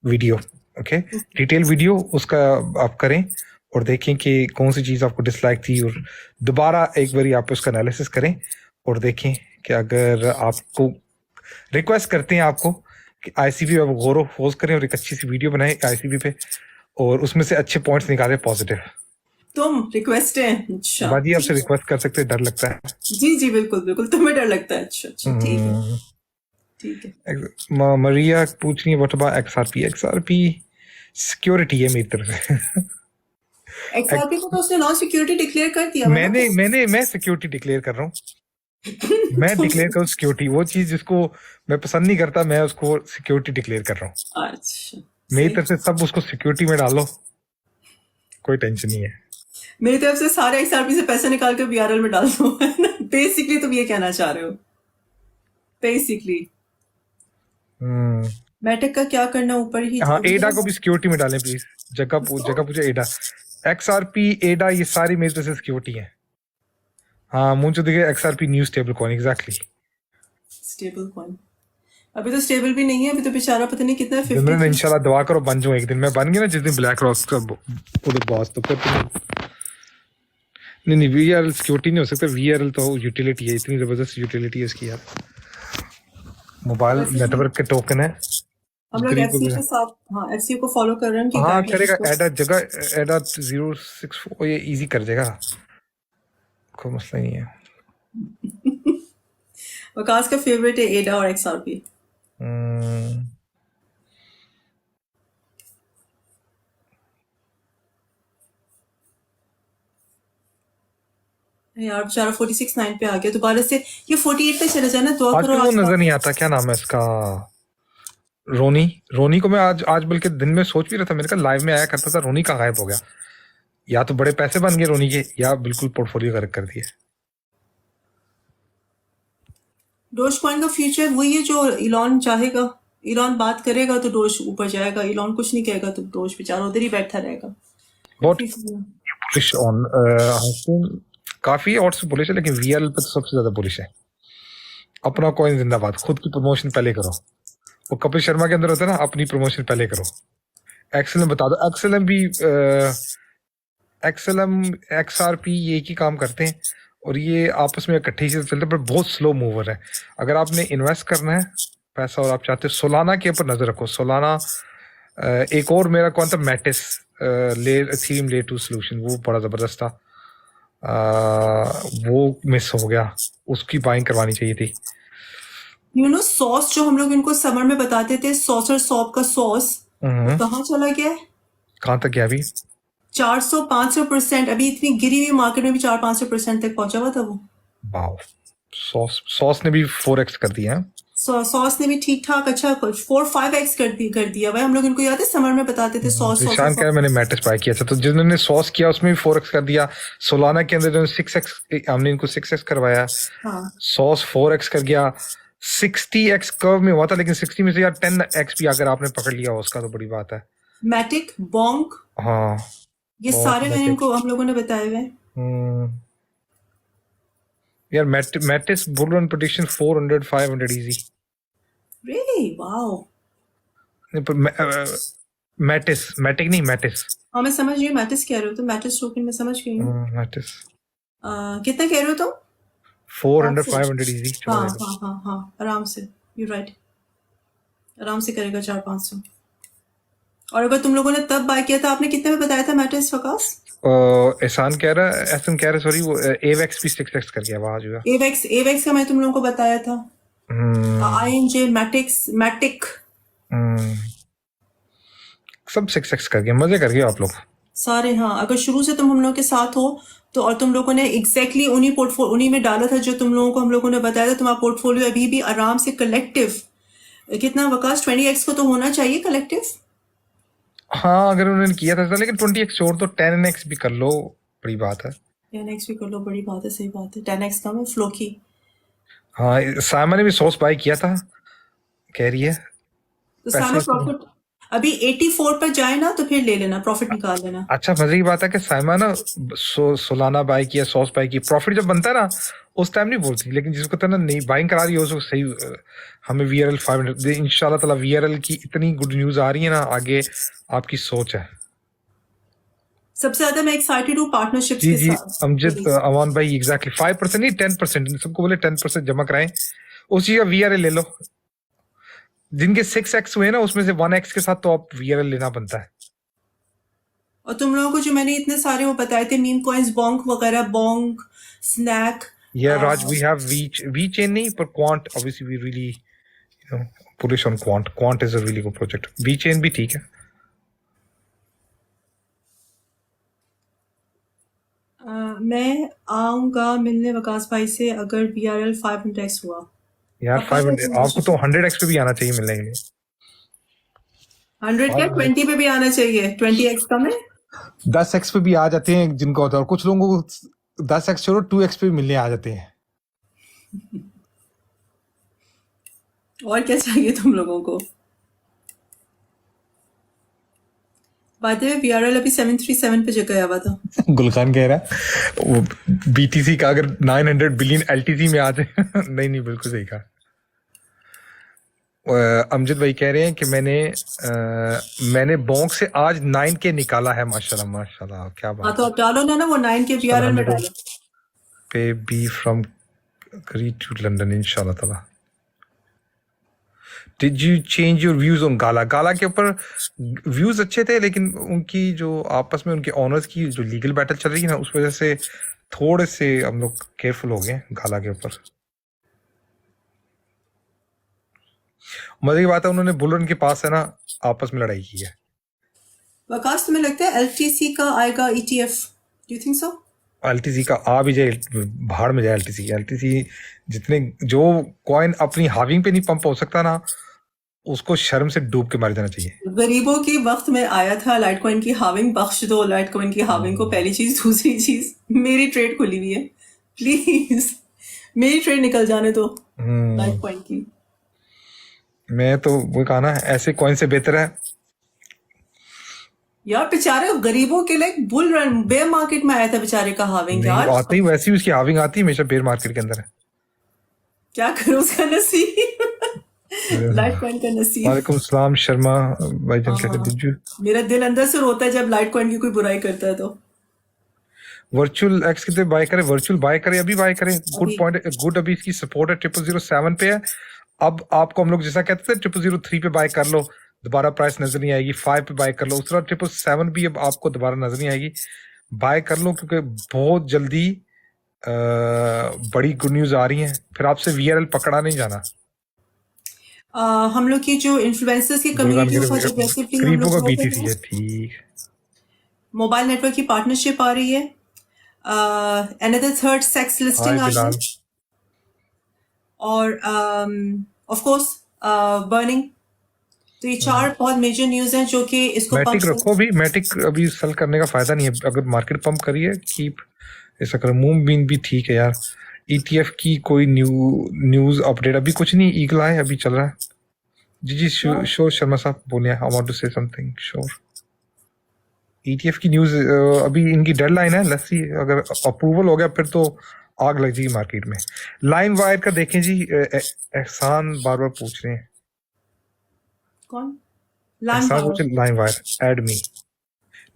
वीडियो, ओके, डिटेल वीडियो उसका आप करें और देखें कि कौन सी चीज आपको डिसलाइक थी, और दोबारा एक बारी आप उसका एनालिसिस करें और देखें कि अगर आपको रिक्वेस्ट करते हैं आपको कि ICP पे गौर फोज करें और एक अच्छी सी वीडियो बनाएं ICP पे, और उसमें से अच्छे पॉइंट्स निकालें पॉजिटिव। तुम रिक्वेस्ट है? अच्छा बाजी आपसे रिक्वेस्ट कर सकते हैं, डर लगता है? जी बिल्कुल तुम्हें डर लगता है? अच्छा ठीक है। ठीक है। मरिया पूछ रही है what about XRP। XRP security है मेरी तरफ से। XRP को तो उसने नॉन सिक्योरिटी डिक्लेयर कर दिया है ना? मैं सिक्योरिटी डिक्लेयर कर रहा हूँ। मैं डिक्लेयर करूँ सिक्योरिटी, वो चीज जिसको मैं पसंद नहीं करता मैं उसको सिक्योरिटी डिक्लेयर कर रहा हूँ। अच्छा, मेरी तरफ से सब उसको सिक्योरिटी में डालो, कोई टेंशन नहीं है। मेरी तरफ से सारे XRP से पैसे निकाल के VRL में डाल दो। बेसिकली तुम ये कहना चाह रहे हो? बेसिकली मैटेक का क्या करना ऊपर ही। हाँ, एडा को भी सिक्योरिटी में डालें प्लीज। जगह पूछे एडा, XRP, एडा, ये सारी मेरी तरफ से सिक्योरिटी है। हाँ, मुझे देखिए XRP new stable coin. Exactly stable coin अभी तो स्टेबल भी नहीं है, अभी तो बेचारा पता नहीं कितना 50। इंशाल्लाह दुआ करो बन जाऊं एक दिन। मैं बन गया ना जिस दिन ब्लैक रॉक का पूरे बॉस, तो फिर नहीं VRL सिक्योरिटी नहीं हो सकता। VRL तो यूटिलिटी है, इतनी जबरदस्त यूटिलिटी है इसकी यार। मोबाइल नेटवर्क के टोकन है। हम लोग FCA के साथ, हाँ, FCA को फॉलो कर रहे हैं कि हाँ करेगा। एडा जगह एडा 064 ये इजी कर देगा, कोई मसला नहीं है। वकास का फेवरेट है एडा और XRP। यार बेचारा 46.9 पे आ गया दोबारा से। ये 48 पे चला जाए ना, दुआ करो। आज नजर नहीं आता, क्या नाम है इसका, रोनी को मैं आज बल्कि दिन में सोच भी रहा था, मेरे का लाइव में आया करता था। रोनी का गायब हो गया। या तो बड़े पैसे बन गए रोनी के, या बिल्कुल पोर्टफोलियो करेक्ट कर दिए। डोज कॉइन का फ्यूचर वही है जो इलॉन चाहेगा। इलॉन बात करेगा तो डोज ऊपर जाएगा, इलॉन कुछ नहीं कहेगा तो डोज बेचारा उधर ही बैठा रहेगा। काफी और से बुलिश है, लेकिन VRL पे तो सबसे ज्यादा बुलिश है। अपना कॉइन जिंदाबाद, खुद की प्रमोशन पहले करो। वो कपिल शर्मा के अंदर होता है ना, अपनी प्रमोशन पहले करो। XLM बता दो, XLM XRP ये एक ही काम करते हैं और ये आपस में इकट्ठे ही चलते हैं, पर बहुत स्लो मूवर है। अगर आपने इन्वेस्ट करना है पैसा और आप चाहते हो, सोलाना के ऊपर नजर रखो। सोलाना, एक और मेरा कौन था, मैटिस एथेरियम लेयर 2 सॉल्यूशन, वो बड़ा जबरदस्त था। वो मिस हो गया, उसकी बाइंग करवानी चाहिए थी। सॉस जो हम लोग इनको समर में बताते थे, सॉस और सॉप का सॉस, कहाँ चला गया? कहाँ तक गया अभी? 400-500%। अभी इतनी गिरी हुई मार्केट में भी 400-500% तक पहुंचा हुआ था वो। वाओ, सॉस ने भी 4x कर दिया है। सॉस ने भी ठीक ठाक अच्छा कुछ 4-5x कर दिया भाई। हम लोग इनको याद है समर में बताते थे सॉस। निशान कह रहा है मैंने मैटिस बाय किया था, तो जिन्होंने सॉस किया उसमें भी 4x कर दिया। सोलाना के अंदर जो 6x, हमने इनको 6x करवाया। हाँ, सॉस 4x कर गया। 60x कर्व में हुआ था, लेकिन 60 में से यार 10x भी अगर आपने पकड़ लिया उसका तो बड़ी बात है। मैटिक, बोंग, हाँ, ये सारे मैंने इनको हम लोगों ने बताए हुए। यार Matis bull run prediction 400-500 easy. Really? Wow. Matic नहीं, मैटिस। हाँ, मैं समझ रही हूँ मैटिस कह रहे हो तो मैटिस टोकन में समझ गई हूँ। मैटिस कितना कह रहे हो तुम? 400-500 इजी। हाँ, आराम से। यू राइट, आराम से करेगा 400-500। और अगर तुम लोगों ने तब बाय किया था, आपने कितने में बताया था मैटिस वकास? एहसान कह रहा सॉरी, वो AVAX भी 6x कर गया। वहां जो AVAX का मैं तुम लोगों को बताया था। INJ, मैटिक सब 6x कर गया। मजे कर गए आप लोग सारे। हाँ, अगर शुरू से तुम हम लोग के साथ हो तो, और तुम लोगों ने एग्जैक्टली उन्हीं में डाला था जो तुम लोगों को हम लोगों ने बताया था, तुम्हारा पोर्टफोलियो अभी भी आराम से कलेक्टिव कितना वकास 20x को तो होना चाहिए कलेक्टिव। हाँ, अगर उन्होंने किया था, लेकिन 20x छोड़ तो 10x भी कर लो, बड़ी बात है। 10x भी कर लो, बड़ी बात है। सही बात है, 10x कम है फ्लो की। हाँ, सामा ने भी सॉस बाय किया था, कह रही है। तो सामा प्रॉफिट अभी 84 पर जाए ना तो फिर ले लेना, प्रॉफिट निकाल लेना। अच्छा, मजे की बात है कि सामा ना सोलाना बाय किया, सॉस बाय की, प्रॉफिट जब बनता है ना उस टाइम नहीं बोलती, लेकिन जिसको तो ना नहीं बाइंग करा रही है उसको सही। हमें VRL 500 इंशाल्लाह ताला, VRL की इतनी गुड न्यूज आ रही है ना, आगे आपकी सोच है। सबसे ज्यादा मैं एक्साइटेड हूँ पार्टनरशिप के साथ। अमजद अमान भाई, एग्जैक्टली 5% नहीं 10%, सबको बोले 10% जमा कराएं, उसी का VRL ले लो। जिनके 6x हुए ना उसमें से 1x के साथ तो आप VRL लेना बनता है। और तुम लोगों को जो मैंने इतने सारे वो बताए थे मीम कॉइन्स, बोंग वगैरह, Bonk, snack. Yeah, Raj, we have V chain नहीं, पर quant obviously we really bullish on Quant. Quant is a really good project. VeChain भी ठीक है. मैं आऊंगा मिलने वकास भाई से अगर BRL 500x हुआ. यार 500 आपको तो 100x पे भी आना चाहिए मिलने के लिए. 100 क्या 20 पे भी आना चाहिए. 20x कम है. 10x पे भी आ जाते हैं जिनको होता है, और कुछ लोगों को 10x छोड़ो 2x पे भी मिलने आ जाते हैं. और क्या चाहिए तुम लोगों को. बात है BRL अभी 737 पे जगह हुआ था. गुलखान कह रहा है वो BTC का अगर 900 बिलियन LTC में आ जाए. नहीं बिल्कुल सही कहा. अमजद भाई कह रहे हैं कि मैंने बोंक से आज 9K निकाला है. माशाल्लाह क्या बात. हाँ तो अब डालो ना वो 9K BRL में डालो. पे बी फ्रॉम करी टू लंदन इंशाल्लाह ताला. Did you change your views on गाला? गाला के ऊपर व्यूज अच्छे थे, लेकिन उनकी जो आपस में उनके ऑनर्स की जो लीगल बैटल चल रही है ना, उस वजह से थोड़े से हम लोग केयरफुल हो गए गाला के ऊपर. मजे की बात है उन्होंने बुलरन के पास है ना आपस में लड़ाई की है. वकास तुम्हें लगता है LTC का आएगा ETF? Do you think so? LTC का आ भी जाए भाड़ में जाए. LTC जितने जो कॉइन अपनी हाविंग पे नहीं पंप हो सकता ना, उसको शर्म से डूब के मार देना चाहिए. गरीबों के वक्त में आया था लाइट कॉइन की हाविंग. बख्श दो लाइट कॉइन की हाविंग को. पहली चीज. दूसरी चीज मेरी ट्रेड खुली हुई है, प्लीज मेरी ट्रेड निकल जाने दो लाइट कॉइन की. मैं तो वो कहा ना ऐसे कॉइन से बेहतर है यार बेचारे गरीबों के लिए बुल रन बेयर मार्केट में आया था बेचारे का हाविंग. यार आते ही वैसी उसकी हाविंग आती है हमेशा बेयर मार्केट के अंदर. क्या करो उसका नसीब. लाइट कॉइन का नसीब. वालेकुम सलाम शर्मा भाईजान, कैसे बिजू. मेरा दिल अंदर से रोता है जब लाइट कॉइन की कोई बुराई करता है. तो वर्चुअल एक्स कितने बाय करे? वर्चुअल बाय करे, अभी बाय करे. Good point, good. अभी इसकी सपोर्ट है 0007 पे है. अब आपको हम लोग जैसा कहते थे 0003 पे बाय कर लो, दोबारा प्राइस नजर नहीं आएगी. 5 पे बाय कर लो. उस तरह 777 भी अब आपको दोबारा नजर नहीं आएगी. बाय कर लो क्योंकि बहुत जल्दी बड़ी गुड न्यूज आ रही है. फिर आपसे VRL पकड़ा नहीं जाना. हम लोग की जो इन्फ्लुएंसर्स की कम्युनिटी का BTC है. ठीक. मोबाइल नेटवर्क की पार्टनरशिप आ रही है. अनदर थर्ड सेक्स लिस्टिंग आ रही है. और ऑफ कोर्स बर्निंग. तो ये 4 बहुत मेजर न्यूज हैं जो कि इसको मैटिक रखो. भी मैटिक अभी सेल करने का फायदा नहीं है. अगर मार्केट पंप करिए कीप ऐसा करो. मूव बीन भी ठीक है यार. ETF की कोई न्यूज अपडेट अभी कुछ नहीं. ईगल आए अभी चल रहा है. जी श्योर शर्मा साहब बोलिए. I want to say something. Sure ETF की न्यूज अभी इनकी डेडलाइन है. लेट्स सी अगर अप्रूवल हो गया फिर तो आग लग जाएगी मार्केट में. लाइन वायर का देखें जी. एहसान बार बार पूछ रहे हैं. कौन? Line wire add me.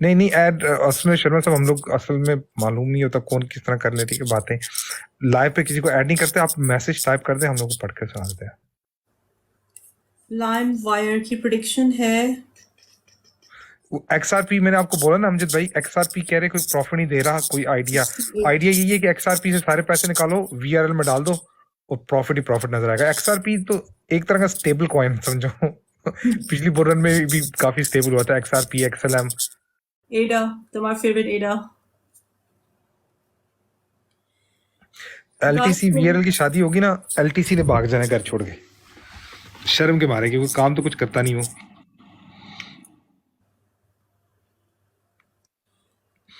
नहीं ऐड असल में शर्मा साहब हम लोग असल में मालूम नहीं होता कौन किस तरह कर लेती है बातें. लाइव पे किसी को ऐड नहीं करते. आप मैसेज टाइप कर दें, हम लोग को पढ़ कर सुना देते हैं. लाइन वायर की प्रेडिक्शन है XRP. मैंने आपको बोला ना अमजद भाई, XRP कह रहे कोई प्रॉफिट नहीं दे रहा. कोई आइडिया यही है कि XRP से सारे पैसे निकालो, VRL में डाल दो और प्रॉफिट ही प्रॉफिट नजर आएगा. XRP तो एक तरह का स्टेबल कॉइन समझो. पिछली बुरन में भी काफी स्टेबल हुआ था XRP, XLM. एडा, तुम्हारा फेवरेट एडा. LTC VRL की शादी होगी ना, LTC ने भाग जाना घर छोड़ के शर्म के मारे, क्योंकि काम तो कुछ करता नहीं हो.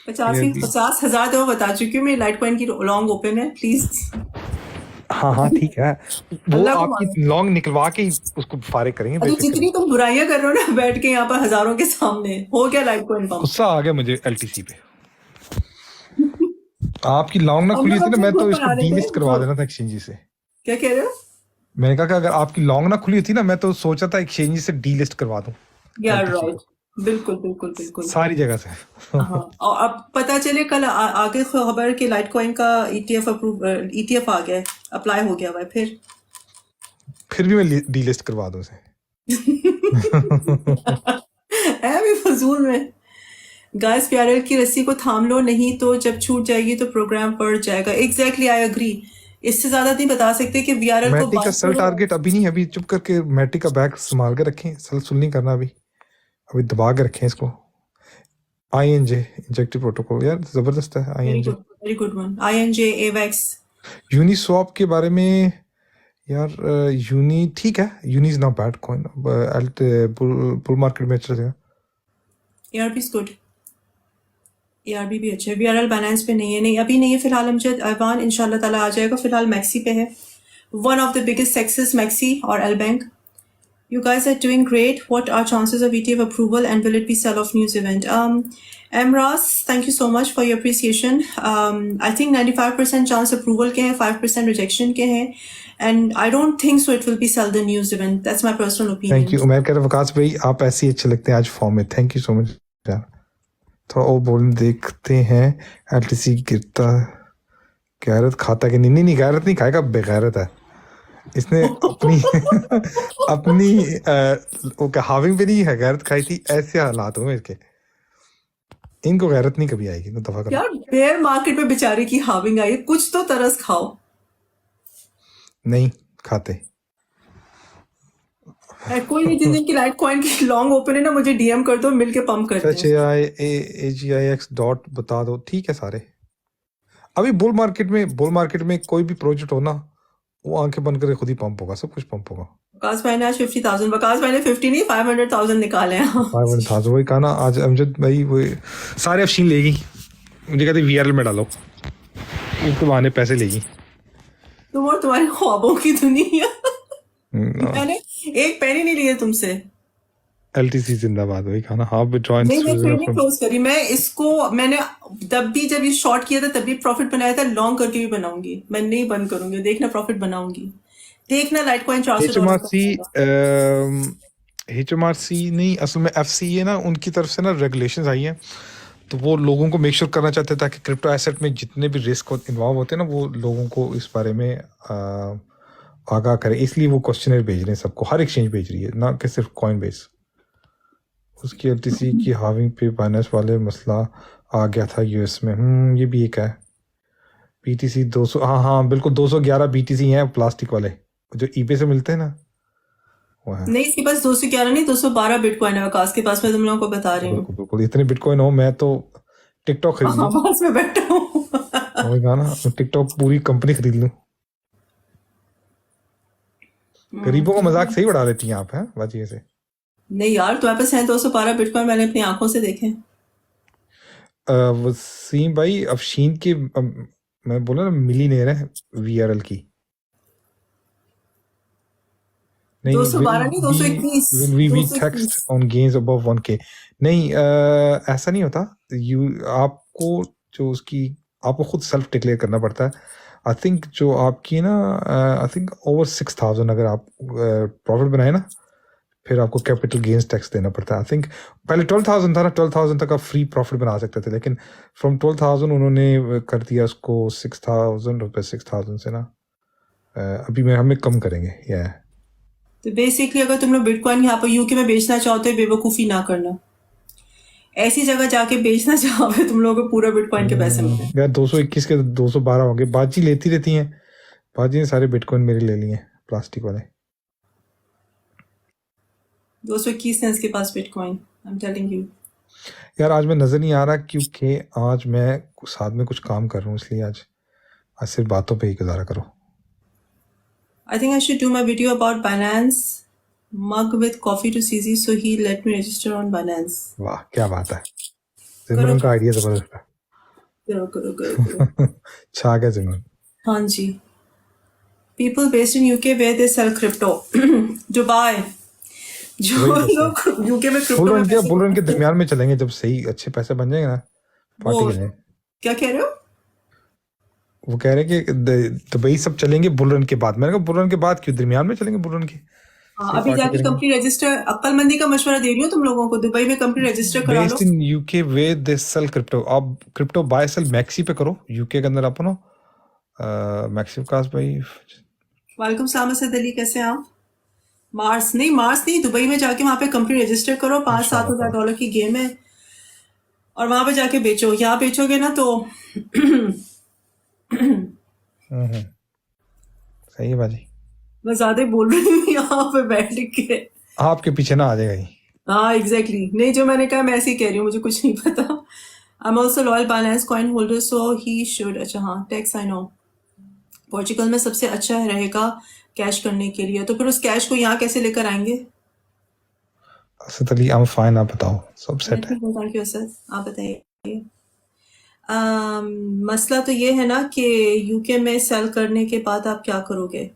50,000 दफा बता चुकी हूँ मैं. लाइट कॉइन की लॉन्ग ओपन है, प्लीज. हाँ ठीक है. वो आपकी लॉन्ग निकलवा के उसको फारिग करेंगे. तो जितनी तुम बुराइयां कर रहे हो ना बैठ के यहाँ पर हजारों के सामने, हो गया लाइट कॉइन पंप. गुस्सा आ गया मुझे LTC पे. आपकी लॉन्ग ना खुली थी ना, मैं तो इसको डीलिस्ट करवा देना था एक्सचेंज से. क्या कह रहे हो? मैंने कहा कि अगर आपकी लॉन्ग ना खुली थी ना, मैं तो सोचा था एक्सचेंज से डीलिस्ट करवा दूं. यार राइट. बिल्कुल सारी जगह से. हाँ. और अब पता चले कल आगे खबर कि लाइट कॉइन का ETF आ गया है, अप्लाई हो गया भाई. फिर भी मैं डीलिस्ट करवा दूं उसे. है भी फजूल में. गाइस PRL की रस्सी को थाम लो, नहीं तो जब छूट जाएगी तो प्रोग्राम पड़ जाएगा. Exactly I agree. इससे ज्यादा नहीं बता सकते कि वीआरएल को मैटी का सेल टारगेट अभी नहीं, अभी चुप करके मैटी का बैक संभाल के रखें, सेल सुल नहीं करना अभी दबा के रखें इसको। आईएनजे इंजेक्टिव प्रोटोकॉल यार जबरदस्त है। INJ very good one. INJ Avax Uniswap के बारे में यार, यूनी ठीक है, Uni is not bad coin, bull market में अच्छा है। एआरबी इज गुड, एआरबी भी अच्छा है। वीआरएल बाइनेंस पे नहीं है, नहीं अभी नहीं है फिलहाल। अमजद अहवान इंशाल्लाह ताला आ जाएगा, फिलहाल मैक्सी पे है। One of the biggest successes MEXC और L bank. You guys are doing great. What are chances of ETF approval and will it be sell-off news event? Emras, thank you so much for your appreciation. I think 95% chance approval के हैं, 5% rejection के हैं, and I don't think so it will be sell the news event. That's my personal opinion. Thank you. मैं कह रहा वकास भाई आप ऐसे ही अच्छे लगते हैं आज फॉर्म में, थैंक यू सो मच यार। थोड़ा और बोल देखते हैं। एलटीसी गिरता गैरत खाता कि नहीं? नहीं गैरत नहीं खाएगा, बेगैरत है। इसने अपनी अपनी हाविंग पे नहीं है गैरत खाई थी, ऐसे हालात हुए इसके। इनको गैरत नहीं कभी आएगी, दफा करो यार बेयर मार्केट में बेचारे की हाविंग आई है, कुछ तो तरस खाओ। नहीं खाते। कोई नहीं, जिन दिन की लाइट कॉइन की लॉन्ग ओपन है ना, मुझे डीएम कर दो, मिलके पंप करते हैं। AGIX डॉट बता दो, ठीक है सारे। अभी बुल मार्केट में कोई भी प्रोजेक्ट हो ना, वो आंखें बंद करके खुद ही पंप होगा, सब कुछ पंप होगा। वकास भाई ने आज 50,000, वकास भाई ने 50 नहीं 500,000 निकाले हैं। 500,000 वही कहा ना आज अमजद भाई, वो सारे अफशीन लेगी, मुझे कहते वीआरएल में डालो, उसके बहाने पैसे लेगी। तुम और तुम्हारे ख्वाबों की दुनिया। मैंने एक पेनी नहीं लिए तुमसे। एलटीसी जिंदाबाद वही कहा ना। हाँ विड्रॉ नहीं मैं ट्रेडिंग क्लोज करी, मैं इसको मैंने तब भी जब ये शॉर्ट किया था तब भी प्रॉफिट बनाया था, लॉन्ग करके भी बनाऊंगी, मैं नहीं बंद करूंगी, देखना प्रॉफिट बनाऊंगी, देखना लाइट कॉइन HMRC नहीं, असल में FCA ना, उनकी तरफ से ना रेगुलेशंस आई हैं, तो वो लोगों को मेक श्योर करना चाहते हैं ताकि क्रिप्टो एसेट में जितने भी रिस्क इन्वॉल्व होते हैं ना, वो लोगों को इस बारे में आगाह करे, इसलिए वो क्वेश्चनर भेज रहे हैं सबको, हर एक्सचेंज भेज रही है, ना कि सिर्फ कॉइन बेस। उसकी एलटीसी की हाविंग पे बाइनेंस वाले मसला आ गया था यूएस में। ये भी एक है। BTC 200, हाँ बिल्कुल 211 BTC हैं प्लास्टिक वाले जो ईबे से मिलते हैं ना, वो है। नहीं इसके पास 211 नहीं 212 बिटकॉइन है वकास के पास, मैं तुम लोगों को बता रही हूँ। बिल्कुल इतने बिटकॉइन हो, मैं तो टिकटॉक खरीद लूँ। पास में बैठा हूँ। वही कहा ना, टिकटॉक पूरी कंपनी खरीद लूँ। गरीबों का मजाक सही बढ़ा देती हैं आप, हैं बात से। नहीं यार तुम्हारे पास है 212 बिटकॉइन, मैंने अपनी आंखों से देखे। वसीम भाई अफशीन के मैं बोला ना मिलीनियर है वीआरएल की। नहीं 212 नहीं 221 we text on gains above 1K। नहीं ऐसा नहीं होता, आपको जो उसकी आपको खुद सेल्फ डिक्लेयर करना पड़ता है। आई थिंक जो आपकी ना आई थिंक ओवर 6,000 अगर आप प्रॉफिट बनाए ना, फिर आपको कैपिटल गेन्स टैक्स देना पड़ता है। आई थिंक पहले 12,000 था ना, 12,000 तक आप फ्री प्रॉफिट बना सकते थे, लेकिन फ्रॉम 12,000 उन्होंने कर दिया उसको 6,000 रुपये। 6,000 से ना अभी में हमें कम करेंगे। या तो बेसिकली अगर तुम लोग बिटकॉइन यहाँ पर यूके में बेचना चाहते हो, बेवकूफ़ी ना करना, ऐसी जगह जाके बेचना चाहोगे तुम लोगों को पूरा बिटकॉइन के पैसे मिले। यार 221 के 212 हो गए। बाजी लेती रहती हैं, बाजी ने सारे बिटकॉइन मेरे ले लिए प्लास्टिक वाले। 221 है इसके पास bitcoin, I am telling you. यार आज मैं नजर नहीं आ रहा क्योंकि आज मैं साथ में कुछ काम कर रहा हूँ, इसलिए आज सिर्फ बातों पे ही गुजारा करो। I think I should do my video about Binance mug with coffee to CZ, so he let me register on Binance. वाह क्या बात है, सिमरन का आइडिया जबरदस्त है। करो छा गया सिमरन। हाँ जी। People based in UK where they sell crypto. Dubai. जो लोग यूके में क्रिप्टो बुल रन के दरमियान में चलेंगे, जब सही अच्छे पैसे बन जाएंगे ना पार्टी के लिए। क्या कह रहे हो? वो कह रहे हैं कि दुबई सब चलेंगे बुल रन के बाद। मैंने कहा बुल रन के बाद क्यों, दरमियान में चलेंगे बुल रन के। अभी जाके कंपनी रजिस्टर, अक्लमंदी का मशवरा दे रही हूँ तुम लोगों को, दुबई में कंपनी रजिस्टर करा लो। Based in UK we they sell crypto. आप क्रिप्टो बाय सेल मैक्सी पे करो यूके के अंदर। अपनो मैक्सी विकास भाई वालेकुम सलाम असद अली, कैसे हैं आप? मार्स नहीं दुबई में जाके वहाँ पे कंपनी रजिस्टर करो, 5-7 हज़ार डॉलर की गेम है, और वहां पे जाके बेचो। यहाँ बेचोगे ना तो सही है बाजी, मैं ज्यादा ही बोल रही हूँ यहाँ पे बैठ के। आपके पीछे ना आ जाएगा ही। हाँ एग्जैक्टली, नहीं जो मैंने कहा मैं ऐसे ही कह रही हूँ, मुझे कुछ नहीं पता। I am also loyal Binance coin holder so he should. अच्छा हाँ, टैक्स आई नो। पोर्चुगल में सबसे अच्छा रहेगा कैश करने के लिए, तो फिर उस कैश को यहाँ कैसे लेकर आएंगे? Asad Ali, I am fine, आप बताओ, सब सेट है? थैंक यू सर, आप बताइए। मसला तो ये है ना कि यूके में सेल करने के बाद आप क्या करोगे?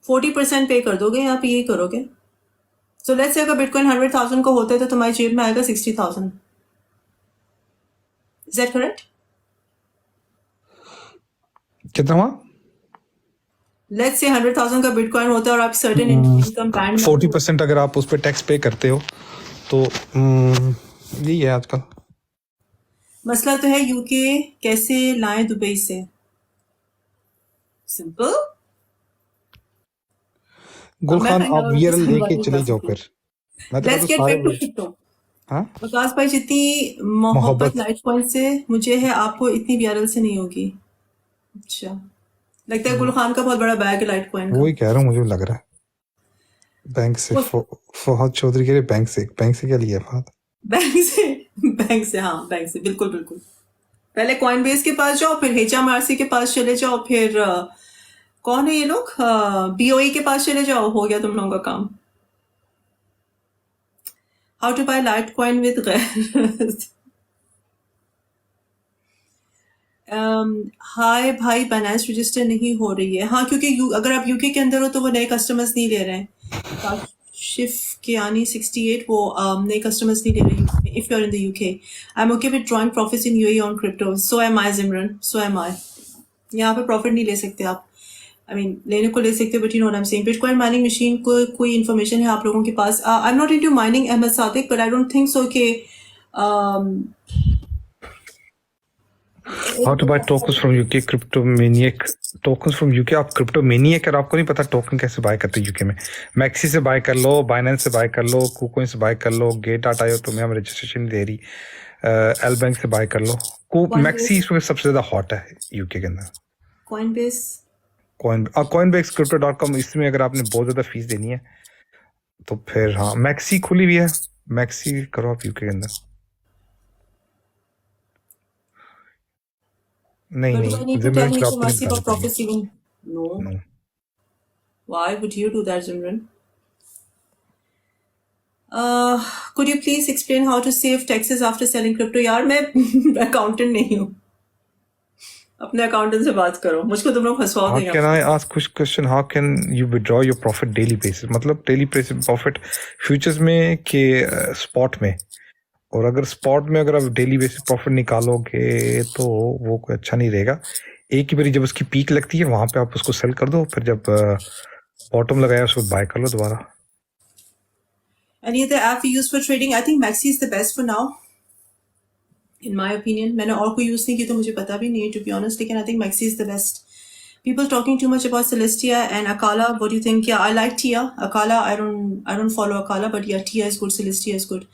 40% पे कर दोगे, यहाँ पे यही करोगे? सो लेट्स से अगर बिटकॉइन 100,000 का होता है तो तुम्हारी जेब में आएगा 60,000। Is that correct? कितना हुआ? लेट्स से 100,000 का बिटकॉइन होता है और आप सर्टेन इनकम बैंड 40% अगर आप उस पर टैक्स पे करते हो तो यही है आजकल। मसला तो है यूके कैसे लाएं दुबई से? सिंपल। गुल खान, आप वीआरएल लेके चले जाओ फिर। मैं तो let's get back to crypto. हाँ, विकास भाई, जितनी मोहब्बत लाइटकॉइन से मुझे है, आपको इतनी वीआरएल से नहीं होगी। अच्छा, लगता है गुल खान का बहुत बड़ा बैग है लाइटकॉइन का। वही कह रहा हूँ, मुझे लग रहा है बैंक से। फहद चौधरी कह रहे बैंक से क्या लिया फहद? बैंक से हाँ, बैंक से, बिल्कुल बिल्कुल। पहले कॉइन बेस के पास जाओ, फिर HMRC के पास चले जाओ, फिर कौन है ये लोग, BOE के पास चले जाओ, हो गया तुम लोगों का काम। How to buy litecoin with hi भाई, बाइनेंस रजिस्टर नहीं हो रही है। हाँ, क्योंकि अगर आप यूके के अंदर हो तो वो नए कस्टमर्स नहीं ले रहे हैं। शिफ के आनी 68 वो नए कस्टमर्स नहीं ले रहे। If you are in the UK, I am okay with drawing profits in UAE on crypto. So am I जिमरन, सो एम आई। यहाँ पे प्रॉफिट नहीं ले सकते आप। आई मीन लेने को ले सकते, but you know what I am saying. Bitcoin mining machine को कोई इन्फॉर्मेशन है आप लोगों के पास? I am not into mining Ahmad Sadiq, but I don't think so के How to buy tokens from UK? Cryptomaniac tokens from UK. आप cryptomaniac, और आपको नहीं पता टोकन कैसे बाय करते हैं यूके में? मैक्सी से बाय कर लो, बाइनेंस से बाय कर लो, कुकोइन से बाय कर लो, गेट.io तुम्हें हम रजिस्ट्रेशन दे रही, एल बैंक से बाय कर लो। मैक्सी इसमें सबसे ज्यादा हॉट है यूके के अंदर। कॉइनबेस crypto.com, इसमें अगर आपने बहुत ज्यादा फीस देनी है तो फिर हाँ, मैक्सी खुली हुई है, मैक्सी करो आप यूके के अंदर। नहीं, जिमरन क्लब नहीं बताना पड़ेगा। No. Why would you do that, Zimran? Could you please explain how to save taxes after selling crypto? यार मैं अकाउंटेंट नहीं हूँ, अपने अकाउंटेंट से बात करो, मुझको तुम लोग फंसवा देंगे। Can I ask question? How can you withdraw your profit daily basis? मतलब daily basis profit फ्यूचर्स में के स्पॉट में, और अगर स्पॉट में अगर आप डेली बेसिस प्रॉफिट निकालोगे तो वो कोई अच्छा नहीं रहेगा। एक ही बारी जब उसकी पीक लगती है वहां पे आप उसको सेल कर दो, फिर जब बॉटम लगाया उसको बाय कर लो दोबारा। Any other app you use for trading? I think Maxi is the best for now, in my opinion. मैंने और कोई यूज नहीं की तो मुझे पता भी नहीं है, to be honest, लेकिन I think Maxi is the best. People talking too much about Celestia and Akala. What do you think? Yeah, I like Tia. Akala, I don't follow Akala, but yeah, Tia is good. Celestia is good.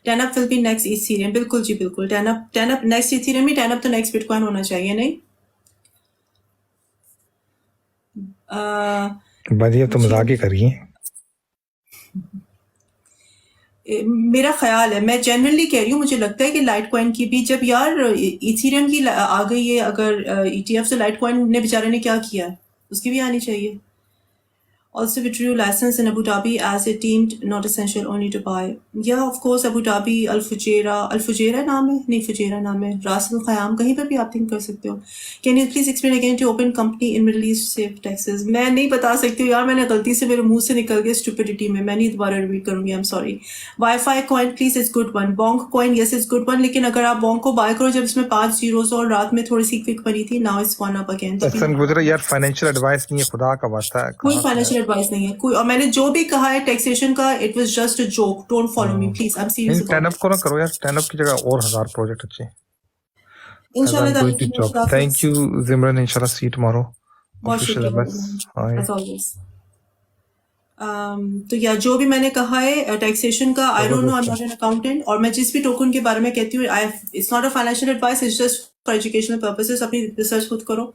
TANUP will be next Ethereum. बिल्कुल जी बिल्कुल। TANUP next Ethereum ही, TANUP तो next Bitcoin होना चाहिए, नहीं? बढ़िया, तो मजाक ही करिए। मेरा ख्याल है, मैं जनरली कह रही हूँ, मुझे लगता है कि लाइटकॉइन की भी जब यार इथेरियम की आ गई है अगर ETF, तो लाइटकॉइन ने बेचारे ने क्या किया, उसकी भी आनी चाहिए। Also withdrew license in Abu Dhabi as it deemed not essential, only to buy. Yeah, of course, Abu Dhabi, Al Fujairah नाम है, नहीं Fujairah नाम है, Ras Al Khayyam, कहीं पर भी आप थिंक कर सकते हो। Can you please explain again to open company in Middle East save taxes? मैं नहीं बता सकती हूँ यार, मैंने गलती से मेरे मुंह से निकल गया stupidity में, मैं नहीं दोबारा रिपीट करूंगी, I'm sorry. Wi-Fi coin please is good one. Bonk coin yes is good one, लेकिन अगर आप Bonk को बाय करो जब इसमें 5 zeros और रात में थोड़ी सी क्विक बनी थी, now it's gone up again. यार फाइनेंशियल एडवाइस नहीं है, खुदा का वास्ता है, कोई फाइनेंशियल एडवाइस नहीं है कोई, और मैंने जो भी कहा है टैक्सेशन का, it was just a joke, don't follow me please, I am serious. टैनअप को ना करो यार, टैनअप की जगह और 1000 प्रोजेक्ट अच्छे इंशाल्लाह। थैंक यू जिमरन, इंशाल्लाह सी यू टुमारो। बहुत शुक्रिया एज ऑलवेज। तो या जो भी मैंने कहा है टैक्सेशन का, I don't know, I am not an accountant, और मैं जिस भी टोकन के बारे में कहती हूँ, it's not a financial advice, it's just for educational purposes. अपनी रिसर्च खुद करो।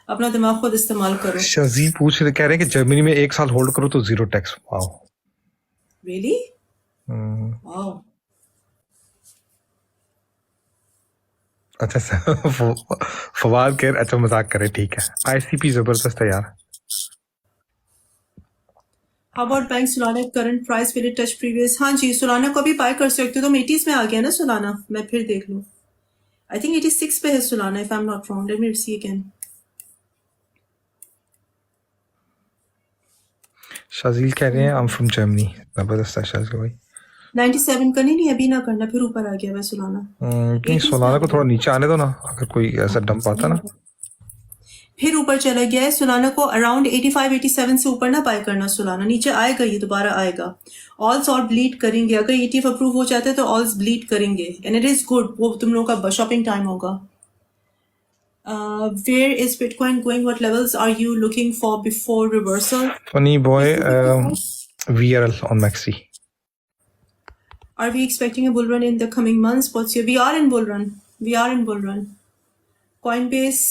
अपना दिमाग खुद इस्तेमाल करो। शाजी कह रहे हैं कि जर्मनी में 1 साल होल्ड करो तो 0 टैक्स। Wow, really? वाओ। अच्छा फवाद कह अच्छा मजाक करे, ठीक है। आईसीपी जबरदस्त है यार। How about bank Solana current price will it touch previous? हाँ जी, सोलाना को भी बाय कर सकते हो। तुम 80s में आ गया ना सोलाना, मैं फिर देख लूँ। आई थिंक 86 पे है Solana, if I am not wrong. Let me see again. Shajeel कह रहे हैं आई एम फ्रॉम जर्मनी। जबरदस्त है शाजील भाई। 97 करनी नहीं, अभी ना करना, फिर ऊपर आ गया मैं सोलाना। नहीं, सोलाना को थोड़ा नीचे आने दो ना, अगर कोई ऐसा डंप आता ना। फिर ऊपर चला गया है। सोलाना को अराउंड 85-87 से ऊपर ना बाय करना। सोलाना नीचे आएगा, ये दोबारा आएगा। ऑल्स और ब्लीड करेंगे, अगर ETF अप्रूव हो जाते हैं तो ऑल्स ब्लीड करेंगे, एंड इट इज गुड। वो तुम लोगों का शॉपिंग टाइम होगा। Where is Bitcoin going? What levels are you looking for before reversal? Funny boy, VRL on Maxi. Are we expecting a bull run in the coming months? What's your? We are in bull run. We are in bull run. Coinbase,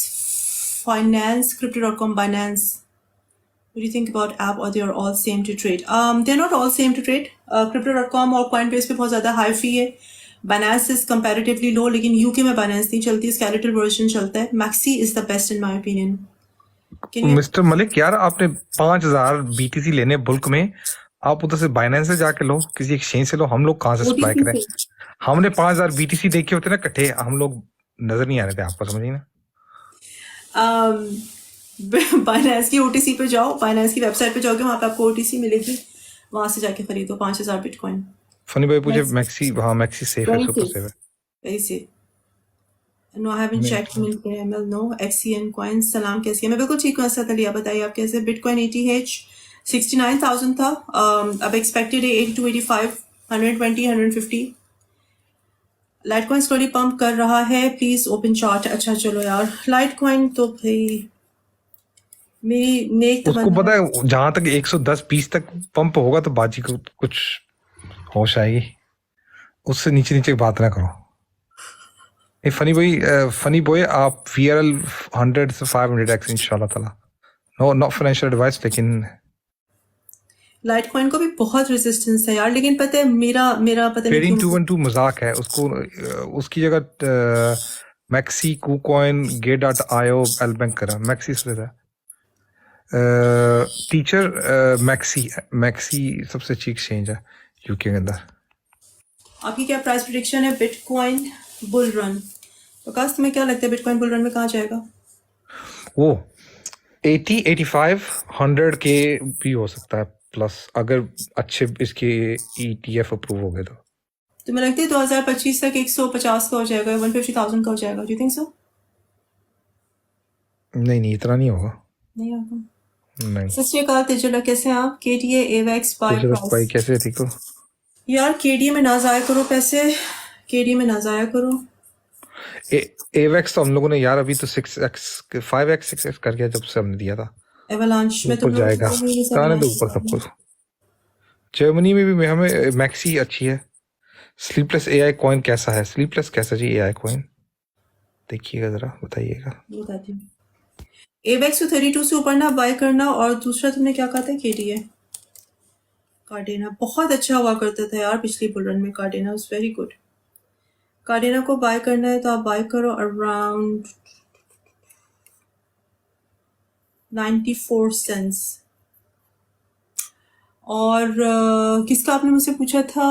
Finance, Crypto.com, Binance. What do you think about app, or they are all same to trade? They're not all same to trade. Crypto.com और Coinbase पे बहुत ज़्यादा high fee है. Binance is comparatively low, लेकिन UK में Binance नहीं चलती, skeletal version चलता है. Maxi is the best in my opinion. Mister Malik यार, आपने 5000 BTC लेने बुल्क में, आप उधर से बाइनेंस से जाके लो, किसी एक्सचेंज से लो। हम लोग कहाँ से सप्लाई करें? हमने 5000 BTC देखे होते ना इकट्ठे, हम लोग नजर नहीं आ रहे थे आपको, समझिए ना। बाइनेंस की OTC पे जाओ, बाइनेंस की वेबसाइट पे जाओगे, वहां पे आपको OTC मिलेगी, वहां से जाके खरीदो 5000 बिटकॉइन। फनी भाई पूछे मैक्सी, हाँ मैक्सी सेफ है, सुपर सेफ है। Very safe. No, I haven't checked ML, no. XCN coins, सलाम, कैसी है? मैं बिल्कुल ठीक हूँ असद अली, आप बताइए आप कैसे? बिटकॉइन ETH 69,000 था, अब एक्सपेक्टेड है 82, 85, 120, 150। लाइटकॉइन स्लोली पंप कर रहा है, प्लीज ओपन चार्ट। अच्छा चलो यार, लाइटकॉइन तो भाई मेरी नेक उसको पता है जहां तक 110-20 तक पंप होगा तो बाजी को कुछ होश आएगी, उससे नीचे नीचे बात ना करो। फनी बॉय आप VRL 100 से 500x इंशाल्लाह ताला। नो, नॉट फाइनेंशियल एडवाइस, लेकिन लाइटकॉइन को भी बहुत रेजिस्टेंस है यार, लेकिन पता है मेरा पता नहीं ट्रेडिंग 212 मजाक है। उसको उसकी जगह मैक्सी, कूकॉइन, Gate.io, Albank करा। मैक्सी सबसे था टीचर। मैक्सी सबसे अच्छी एक्सचेंज है यूके के अंदर। आपकी क्या प्राइस प्रेडिक्शन है बिटकॉइन बुल रन? प्रकाश, तुम्हें क्या लगता है बिटकॉइन बुल रन में कहाँ जाएगा? वो 80, 85, 100 के भी हो सकता है प्लस, अगर अच्छे इसके ETF अप्रूव हो गए तो। तुम्हें लगता है 2025 तक 150 का हो जाएगा, 150,000 का हो जाएगा? Do you think so? नहीं, इतना नहीं होगा। नहीं होगा। नहीं। सत श्री अकाल तेजुला, कैसे हैं आप? KDA AVAX buy price. कैसे ठीक हो यार? KDA में ना जाया करो पैसे, KDA में ना जाया करो। AVAX तो हम लोगों ने यार अभी तो 6x 5x 6x कर गया जब से हमने दिया था। एवलांच में तो जाएगा, कहने दो ऊपर सब कुछ। जर्मनी में भी हमें मैक्सी अच्छी है। स्लीपलेस AI कॉइन कैसा है? स्लीपलेस कैसा जी AI कॉइन? देखिएगा जरा, बताइएगा। बताती हूँ। AVAX को 32 से ऊपर ना बाय करना, और दूसरा तुमने क्या कहा था? KDA कार्डेना बहुत अच्छा हुआ करता था यार पिछली बुल रन में। कार्डेना वाज वेरी गुड। कार्डेना को बाय करना है तो आप बाय करो अराउंड 94 सेंट्स। और किसका आपने मुझसे पूछा था?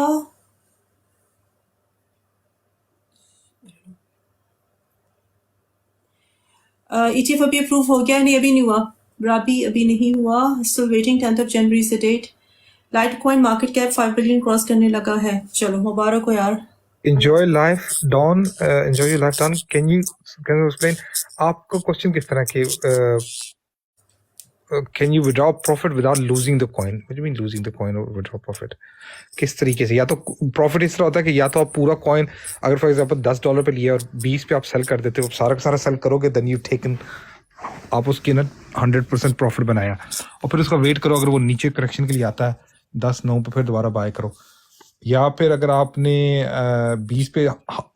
ETF अभी अप्रूव हो गया? नहीं, अभी नहीं हुआ। राबी अभी नहीं हुआ, still waiting 10th of January से date. Litecoin market cap 5 billion cross करने लगा है। चलो मुबारक हो यार। Enjoy life, Don. Enjoy your life, Don. Can you explain? आपको क्वेश्चन किस तरह के? Can you withdraw profit without losing the coin? What do you mean losing the coin or withdraw profit? किस तरीके से? या तो प्रॉफिट इस तरह होता है कि या तो आप पूरा कॉइन, अगर फॉर एग्जांपल $10 पे लिया और 20 पे आप सेल कर देते हो, सारा का सारा सेल करोगे, देन यू टेकन, आप उसकी ना 100% प्रॉफिट बनाया, और फिर उसका वेट करो, अगर वो नीचे करेक्शन के लिए आता है 10-9 पे, फिर दोबारा बाय करो। या फिर अगर आपने 20 पे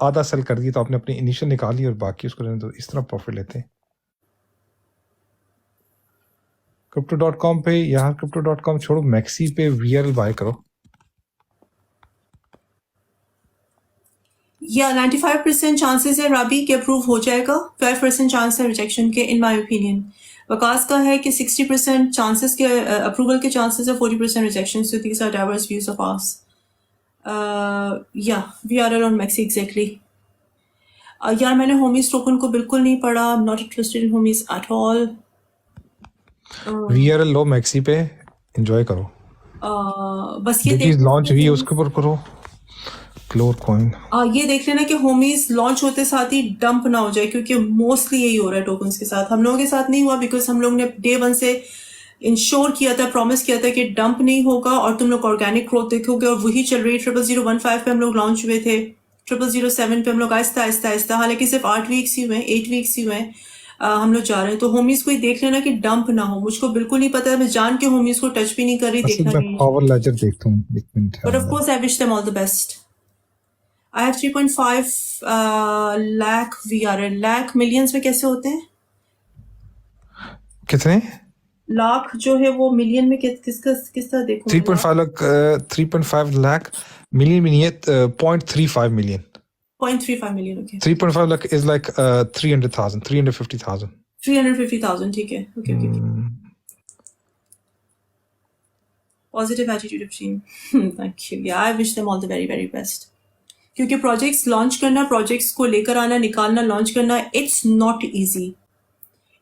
आधा सेल कर दिया तो आपने अपनी इनिशियल निकाल ली और बाकी उसको रहने दो। इस तरह प्रॉफिट लेते हैं। crypto.com पे, यहाँ crypto.com छोड़ो, मैक्सी पे VRL बाय करो। या 95% चांसेस है राबी के अप्रूव हो जाएगा, 5% चांस है रिजेक्शन के इन माय ओपिनियन। वकास का है कि 60% चांसेस के अप्रूवल के चांसेस है, 40% rejection. So these are diverse views of us. या VRL ऑन मैक्सी एग्जैक्टली। यार मैंने होमीज टोकन को बिल्कुल नहीं पढ़ा, आई am not interested in homies at all. VRL low maxi पे, एंजॉय करो। बस ये जो चीज देख लॉन्च हुई है उसके ऊपर करो। क्लोर कॉइन, ये देख लेना कि होमीज लॉन्च होते साथ ही डंप ना हो जाए, क्योंकि मोस्टली यही हो रहा है टोकन्स के साथ। हम लोगों के साथ नहीं हुआ बिकॉज हम लोग ने डे 1 से इंश्योर किया था, प्रॉमिस किया था कि डंप नहीं होगा और तुम लोग ऑर्गेनिक ग्रोथ देखोगे, और वही चल रही। 0015 पे हम लोग लॉन्च हुए थे, 0007 पे हम लोग आहिस्ता आहिस्ता आहिस्ता, हालांकि सिर्फ 8 वीक्स ही हुए, 8 वीक्स ही हुए, हम लोग जा रहे हैं। तो होमीज को ही देख लेना कि डंप ना हो। मुझको बिल्कुल नहीं पता, मैं जान के होमीज को टच भी नहीं कर रही, असल देखना में नहीं। पावर लेजर देखता हूँ, एक मिनट है बट ऑफ अंदर। Course I wish them all the best. I have 3.5 lakh VRL। Lakh millions में कैसे होते हैं? कितने? लाख जो है वो मिलियन में किसका देखूं मैं? 3.5 लाख, 3.5 लाख मिलियन भी नहीं है, 0.35 million. 0.35 million, okay. 3.5 lakh is like 300,000, 350,000. 350,000, ठीक है, okay okay. Positive attitude of team, thank you. या I wish them all the very very best. क्योंकि प्रोजेक्ट्स लॉन्च करना, प्रोजेक्ट्स को लेकर आना, निकालना, लॉन्च करना, it's not easy.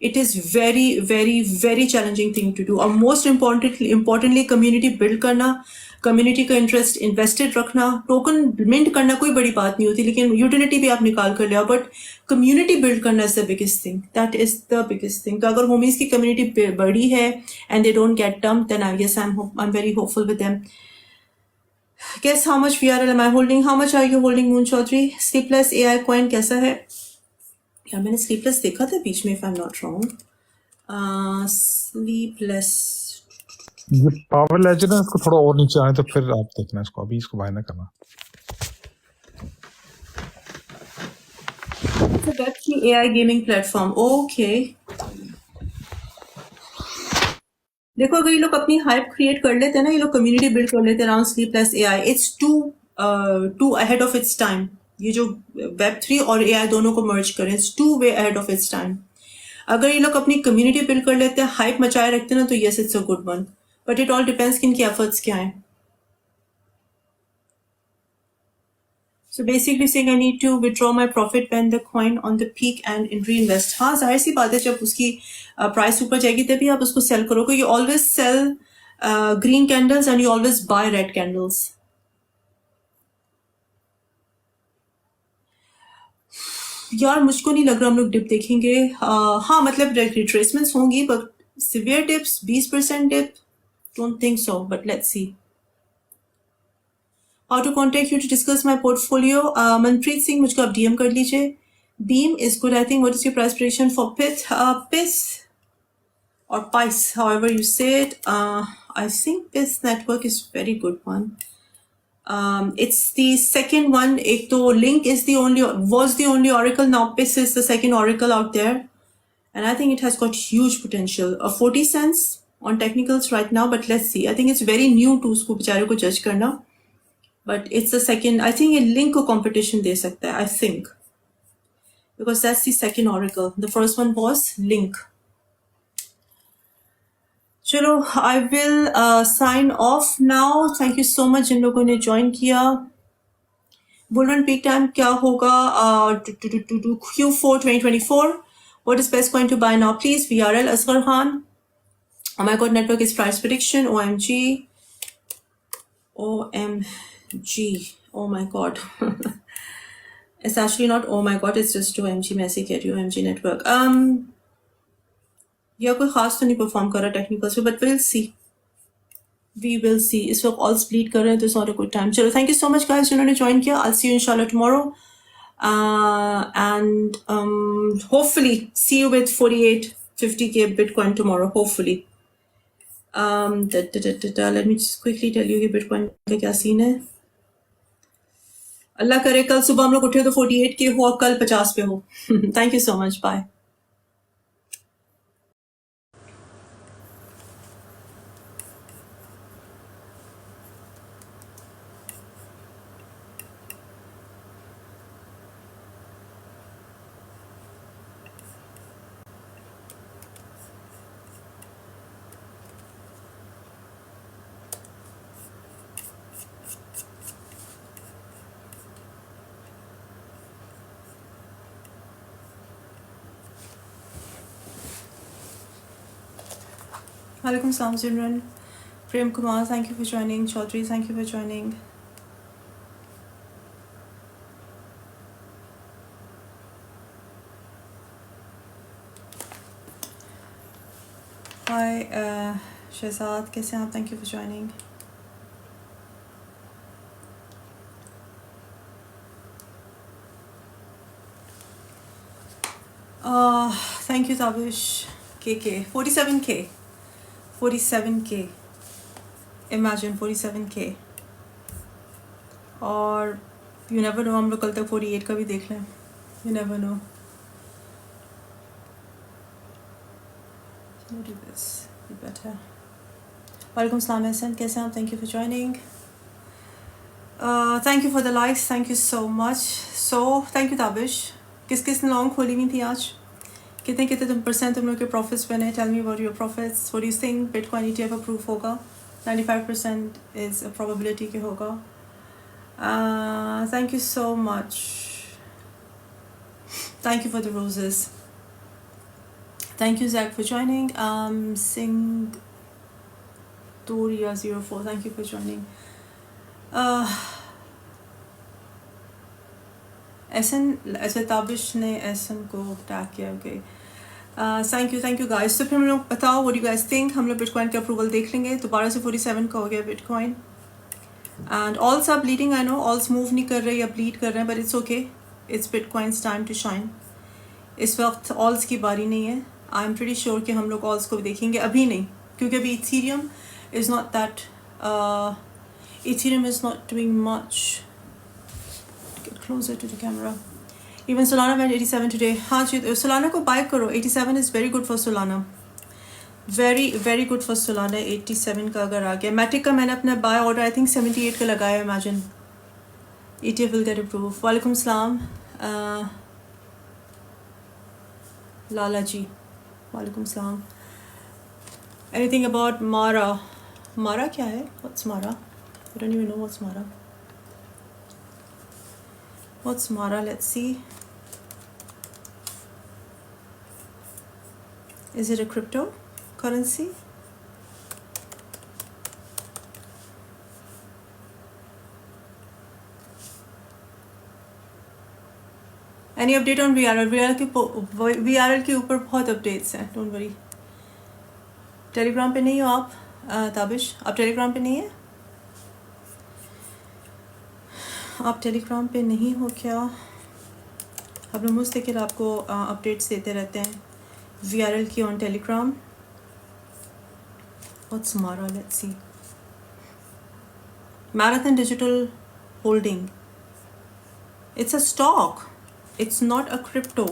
It is very very very challenging thing to do, और most importantly community build करना, कम्युनिटी का इंटरेस्ट इन्वेस्टेड रखना। टोकन मिंट करना कोई बड़ी बात नहीं होती, लेकिन यूटिलिटी भी आप निकाल कर लिया, बट कम्युनिटी बिल्ड करना is the biggest thing, that is the biggest thing. तो अगर होमीज की कम्युनिटी बड़ी है and they don't get dump, then I guess I am very hopeful with them. Guess how much VRL am I holding? How much are you holding, Moon Chaudhary? Sleepless AI coin कैसा है? यार मैंने sleepless देखा था बीच में, if I am not wrong. Sleepless, ये power laser है, इसको थोड़ा और नीचे आए तो फिर आप देखना इसको, अभी इसको बाय ना करना। Web3 AI gaming platform, okay. देखो अगर ये लोग अपनी हाइप क्रिएट कर लेते हैं ना, ये लोग कम्युनिटी बिल्ड कर लेते हैं around sleepless AI, it's too ahead of its time. ये जो Web3 और AI दोनों को मर्ज करें, it's too way ahead of its time. अगर ये लोग अपनी कम्युनिटी बिल्ड कर लेते हैं, हाइप मचाए रखते हैं ना, तो yes it's a good one, but it all depends कि इनकी एफर्ट्स क्या हैं। So basically saying I need to withdraw my profit when the coin on the peak and in reinvest। हाँ जाहिर सी बात है, जब उसकी प्राइस ऊपर जाएगी तभी आप उसको सेल करोगे। You always sell green candles and you always buy red candles। यार मुझको नहीं लग रहा हम लोग डिप देखेंगे। हाँ मतलब रिट्रेसमेंट्स होंगी, but severe dips, 20% dip, don't think so, but let's see. How to contact you to discuss my portfolio? Manpreet Singh, मुझको आप DM कर लीजिए। Beam is good, I think. What is your price prediction for PIS? PIS or PIS, however you say it. I think PIS network is very good one. It's the second one. एक तो Link is was the only oracle. Now PIS is the second oracle out there, and I think it has got huge potential. 40 cents on technicals right now, but let's see. I think it's very new to उसको बेचारे को judge करना. But it's the second, I think a Link को competition दे सकता है, I think, because that's the second oracle. The first one was Link. चलो I will sign off now. Thank you so much जिन लोगों ने join किया। Bullrun peak time क्या होगा? Q4 2024. What is best coin to buy now, please? VRL, Asghar Khan. Oh my god, network is price prediction. OMG. Oh my god. It's actually not oh my god, it's just OMG। मैं ऐसे कह रही हूँ, OMG network। या कोई खास तो नहीं परफॉर्म कर रहा टेक्निकल्स पे, but will see, we will see. इस वक्त ऑल स्प्लिट कर रहे हैं तो it's not a good time. चलो thank you so much guys जिन्होंने ज्वाइन किया। आई सी यू इंशाल्लाह tomorrow and hopefully see you with 48-50K bitcoin tomorrow, hopefully. Let me just quickly tell you कि bitcoin का क्या scene है। अल्लाह करे कल सुबह हम लोग उठे तो 48K हो और कल 50 पे हो। Thank you so much, bye. Walaikum salam, Simran. Prem Kumar, thank you for joining. Chaudhry, thank you for joining. Hi, Shehzad, कैसे हैं आप? Thank you for joining. Thank you, Tabish. KK. 47K. 47K. Imagine 47K. और you never know, हम लोग कल तक 48 का भी देख लें. You never know. Let me do this. Be better. Walaikum salam, Ehsan. कैसे हैं आप? Thank you for joining. Thank you for the likes. Thank you so much. So, thank you, Tabish. किस ने लॉन्ग खोली हुई थी आज? कितने तुम लोग के प्रॉफिट्स बने? Tell me about your profits. What do you think bitcoin ETF approve होगा? 95% इज अ प्रोबेबिलिटी के होगा. Thank you so much. Thank you for the roses. Thank you, Zach, for joining. Singh Toria 04. Thank you for joining. Esan, ऐसे ताबिश ने एसन को tag किया. Okay. Thank you guys. तो फिर हम लोग बताओ व्हाट यू गाइस थिंक. हम लोग बिटकॉइन का अप्रूवल देख लेंगे. दोबारा से 47 का हो गया bitcoin. And alts are bleeding. I know alts move नहीं कर रहे या ब्लीड कर रहे हैं, but it's okay. It's bitcoin's time to shine. इस वक्त ऑल्स की बारी नहीं है. आई एम प्रीटी श्योर कि हम लोग ऑल्स को भी देखेंगे. अभी नहीं, क्योंकि अभी Ethereum is not that. Ethereum is not doing much. Get closer to the camera. Even Solana went 87 today. हाँ जी, Solana को buy करो. 87 is very good for Solana. Very good for Solana. 87 का अगर आ गया. Matic का मैंने अपना buy order I think 78 का लगाया. Imagine. ETF will get approved. वालेकुम सलाम. लाला जी. वालेकुम सलाम. Anything about Mara? Mara क्या है? What's Mara? I don't even know what's Mara. What's Mara? Let's see. Is it a cryptocurrency? Any update on VRL? VRL के ऊपर बहुत अपडेट्स हैं. Don't worry. टेलीग्राम पे नहीं हो आप? ताबिश, आप टेलीग्राम पे नहीं है? आप टेलीग्राम पे नहीं हो क्या? हम लोग मुस्तकिल आपको अपडेट्स देते रहते हैं VRL की ऑन टेलीग्राम. व्हाट्स मारा? Let's see. Marathon digital holding. It's a stock. It's not a crypto.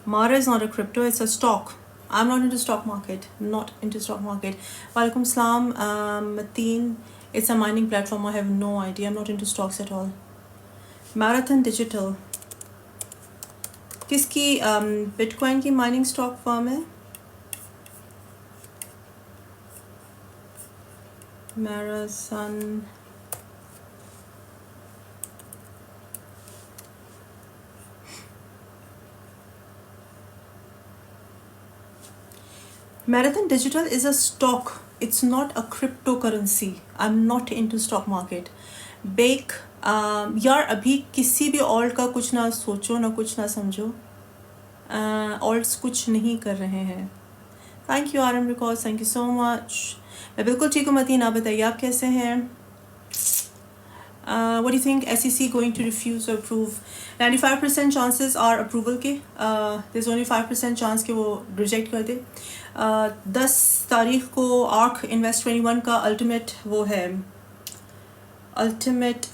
Mara is not a crypto. It's a stock. I'm not into stock market. Not into stock market. Walaikum salam, Mateen. It's a mining platform. I have no idea. I'm not into stocks at all. Marathon Digital. किसकी bitcoin की mining stock firm है? Marathon. Marathon Digital is a stock. It's not a cryptocurrency. I'm not into stock market. Bake. यार अभी किसी भी alt का कुछ ना सोचो ना कुछ ना समझो. ऑल्ट्स कुछ नहीं कर रहे हैं. Thank you RM Records. Thank you so much. मैं बिल्कुल ठीक हूँ मतीन. आप बताइए आप कैसे हैं? What do you think? SEC going to refuse or approve? 95% chances are approval के. There's only 5% chance कि वो reject कर दे. 10 तारीख को ARK Invest 21 का ultimate वो है. Ultimate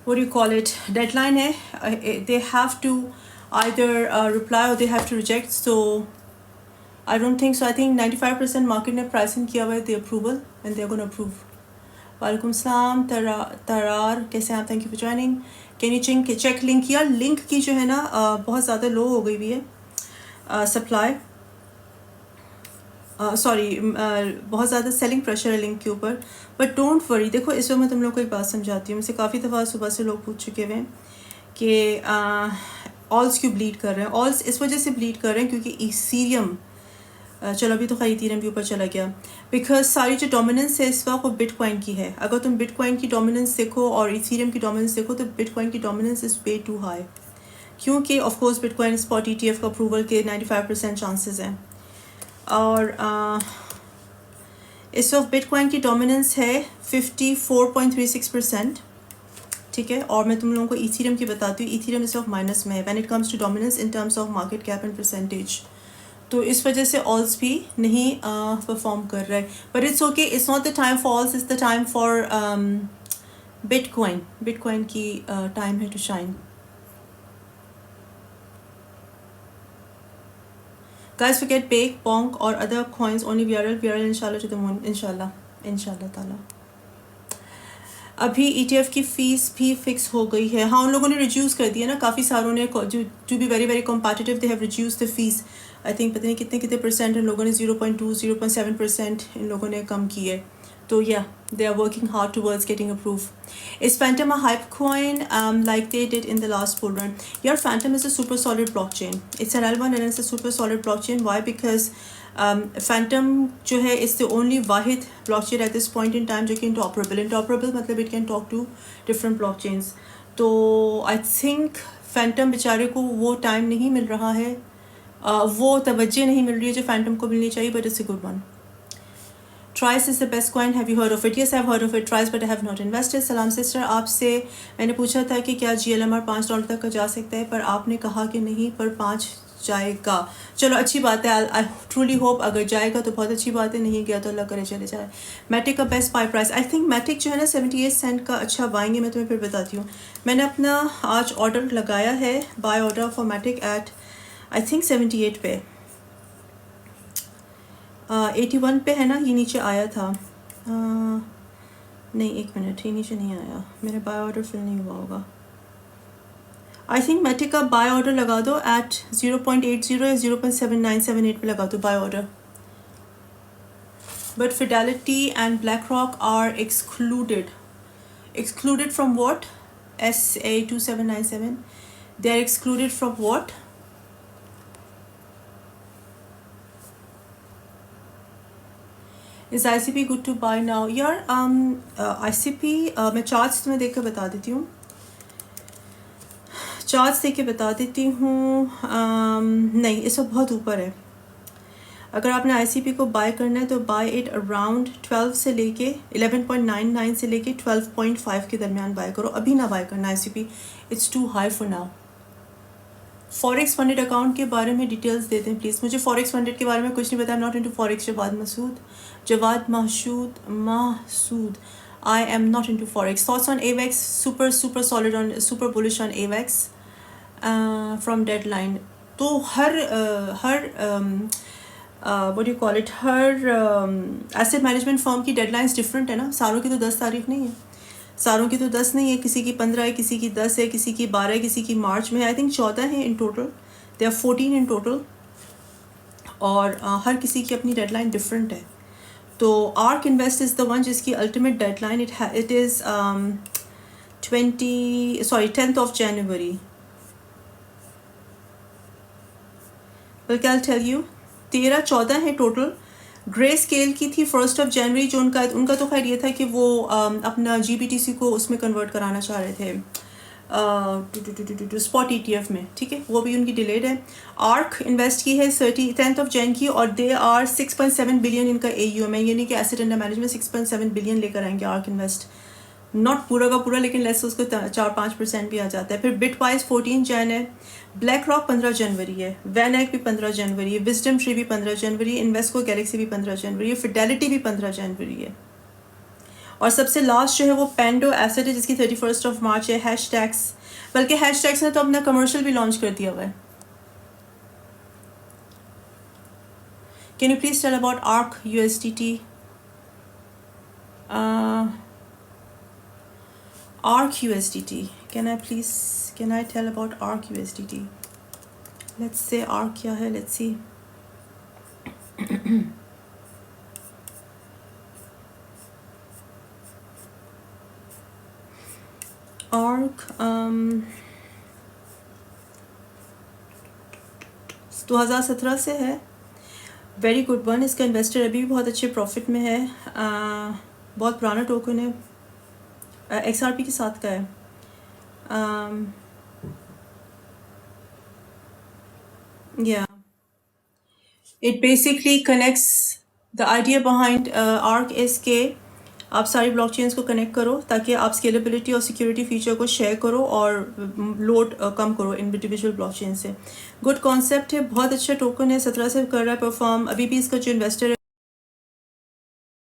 what do you call it? Deadline है. They have to either reply or they have to reject. So I don't think so. I think 95% market ने pricing किया हुआ है the approval and they're going to approve. वालेकुम सलाम. तरार कैसे हैं? Thank you for joining. Can you check link किया? Link की जो है ना बहुत ज़्यादा लो हो गई हुई है सप्लाई. सॉरी बहुत ज़्यादा सेलिंग प्रेशर है लिंक के ऊपर. But don't worry. देखो इस वक्त मैं तुम लोग को एक बात समझाती हूँ. मुझसे काफ़ी दफ़ा सुबह से लोग पूछ चुके हुए हैं कि ऑल्स क्यों ब्लीड कर रहे हैं? ऑल्स इस वजह से ब्लीड कर रहे हैं क्योंकि इथीरियम, चलो अभी तो खैर इथीरियम के ऊपर चला गया, बिकॉज सारी जो डोमिनेंस है इस वक्त वो बिटकॉइन की है। अगर तुम बिटकॉइन की डोमिनेंस देखो और इथीरियम की डोमिनेंस देखो तो बिटकॉइन की dominance is way too high, क्योंकि of course bitcoin spot ETF का अप्रूवल के 95% चांसेस हैं। और इस वक्त बिटकॉइन की डोमिनेंस है 54.36%, ठीक है। और मैं तुम लोगों को इथीरियम की बताती हूँ, इथीरियम इस वक्त माइनस में है when it comes to dominance in terms of market cap and percentage. तो इस वजह से ऑल्स भी नहीं परफॉर्म कर रहा है, but it's okay, it's not the time for alts, it's the time for bitcoin. Bitcoin की टाइम है to shine. Guys, forget Bake, Bonk or other coins, only VRL inshallah to the moon, inshallah ताला। अभी ETF की fees भी fix हो गई है। हाँ, उन लोगों ने रिड्यूस कर दिया ना, काफ़ी सारों ने जो भी very very competitive, they have reduce the fees. I think पता नहीं कितने परसेंट इन लोगों ने 0.2 0.7% इन लोगों ने कम की है। तो या they are working hard towards getting approved. Is Phantom a hype coin like they did in the last bull run? Yeah, Phantom is a super solid blockchain. It's an L1 and it's a super solid blockchain. Why? Because Phantom जो है is the only Wahid blockchain at this point in time जो कि interoperable. Interoperable मतलब it can talk to different blockchains. तो I think Phantom बेचारे को वो time नहीं मिल रहा है, वो तवज्जो नहीं मिल रही है जो Phantom को मिलनी चाहिए, but it's a good one. Trice is the best coin. Have you heard of it? Yes, I've heard of it. Trice, but I have not invested. सलाम सिस्टर, आपसे मैंने पूछा था कि क्या GLMR $5 तक का जा सकता है, पर आपने कहा कि नहीं, पर 5 जाएगा। चलो अच्छी बात है, आई ट्रूली होप अगर जाएगा तो बहुत अच्छी बात है, नहीं गया तो अल्लाह करे चले जाए। मैटिक का best buy price, I think Matic जो है ना 78 सेंट का अच्छा बाइंग है। मैं तुम्हें फिर बताती हूँ। मैंने अपना आज ऑर्डर लगाया है, buy order for Matic at I think 78 पे, 81 पे है ना, ये नीचे आया था। नहीं, एक मिनट, ये नीचे नहीं आया, मेरे बाय ऑर्डर फिल नहीं हुआ होगा। आई थिंक मैटिक का बाय ऑर्डर लगा दो एट 0.80 या 0.7978 पे लगा दो buy order. But Fidelity and BlackRock are excluded from what? SA2797, they are excluded from what? Is ICP good to buy now? यार ICP मैं चार्ट्स तुम्हें देख कर बता देती हूँ, चार्ट्स देख के बता देती हूँ। नहीं, इस वक्त बहुत ऊपर है। अगर आपने ICP को बाय करना है तो बाय इट अराउंड 12 से लेके 11.99 से लेके 12.5 के दरमियान बाय करो। अभी ना बाय करना ICP, it's too high for now. Forex funded account के बारे में डिटेल्स दे दें प्लीज़। मुझे फॉरेक्स फंडेड के बारे में कुछ नहीं पता। Not into forex. Jawad Mehsud I am not into forex. Thoughts on AVAX, super solid on, super bullish on AVAX from deadline। तो हर what do you call it, her asset management firm की deadlines different है ना, सारों की तो 10 तारीख नहीं है, सारों की तो 10 नहीं है, किसी की 15 है, किसी की 10 है, किसी की 12 है, किसी की मार्च में। आई थिंक 14 है in total, they are 14 in total, और हर किसी की अपनी डेडलाइन डिफरेंट है। तो Ark invest is the one जिसकी ultimate deadline it is 10th of January। बल्कि आई टेल यू 13-14 है टोटल। ग्रे स्केल की थी 1st of January, जो उनका तो खैर ये था कि वो अपना GBTC को उसमें कन्वर्ट कराना चाह रहे थे स्पॉट ETF में, ठीक है, वो भी उनकी डिलेड है। आर्क इन्वेस्ट की है 10th of Jan की, और दे आर 6.7 बिलियन इनका AUM है, यानी कि एसेट अंडर मैनेजमेंट 6.7 बिलियन लेकर आएंगे आर्क इन्वेस्ट। नॉट पूरा का पूरा, लेकिन लेस उसको 4-5% भी आ जाता है। फिर बिटवाइज 14 जैन है, ब्लैक रॉक 15 जनवरी है, वैनएक भी 15 जनवरी है, विजडम ट्री भी 15 जनवरी है, इन्वेस्को गैलेक्सी भी 15 जनवरी है, फिडेलिटी भी 15 जनवरी है, और सबसे लास्ट जो है वो पेंडो एसेट है जिसकी 31st of March है। हैशटैग्स, बल्कि हैशटैग्स ने तो अपना कमर्शियल भी लॉन्च कर दिया हुआ है। Can you please tell about Ark USDT? ARK USDT, can I tell about ARK USDT? Let's say ARK क्या है, let's see। ARK 2017 से है, वेरी गुड वन। इसका इन्वेस्टर अभी भी बहुत अच्छे प्रॉफिट में है। बहुत पुराना टोकन है, XRP के साथ का है। Yeah, it basically connects, the idea behind ARK is के आप सारी ब्लॉकचेन्स को कनेक्ट करो ताकि आप स्केलेबिलिटी और सिक्योरिटी फीचर को शेयर करो और लोड कम करो इंडिविजुअल ब्लॉकचेन से। गुड कॉन्सेप्ट है, बहुत अच्छा टोकन है, 17 से कर रहा है परफॉर्म। अभी भी इसका जो इन्वेस्टर है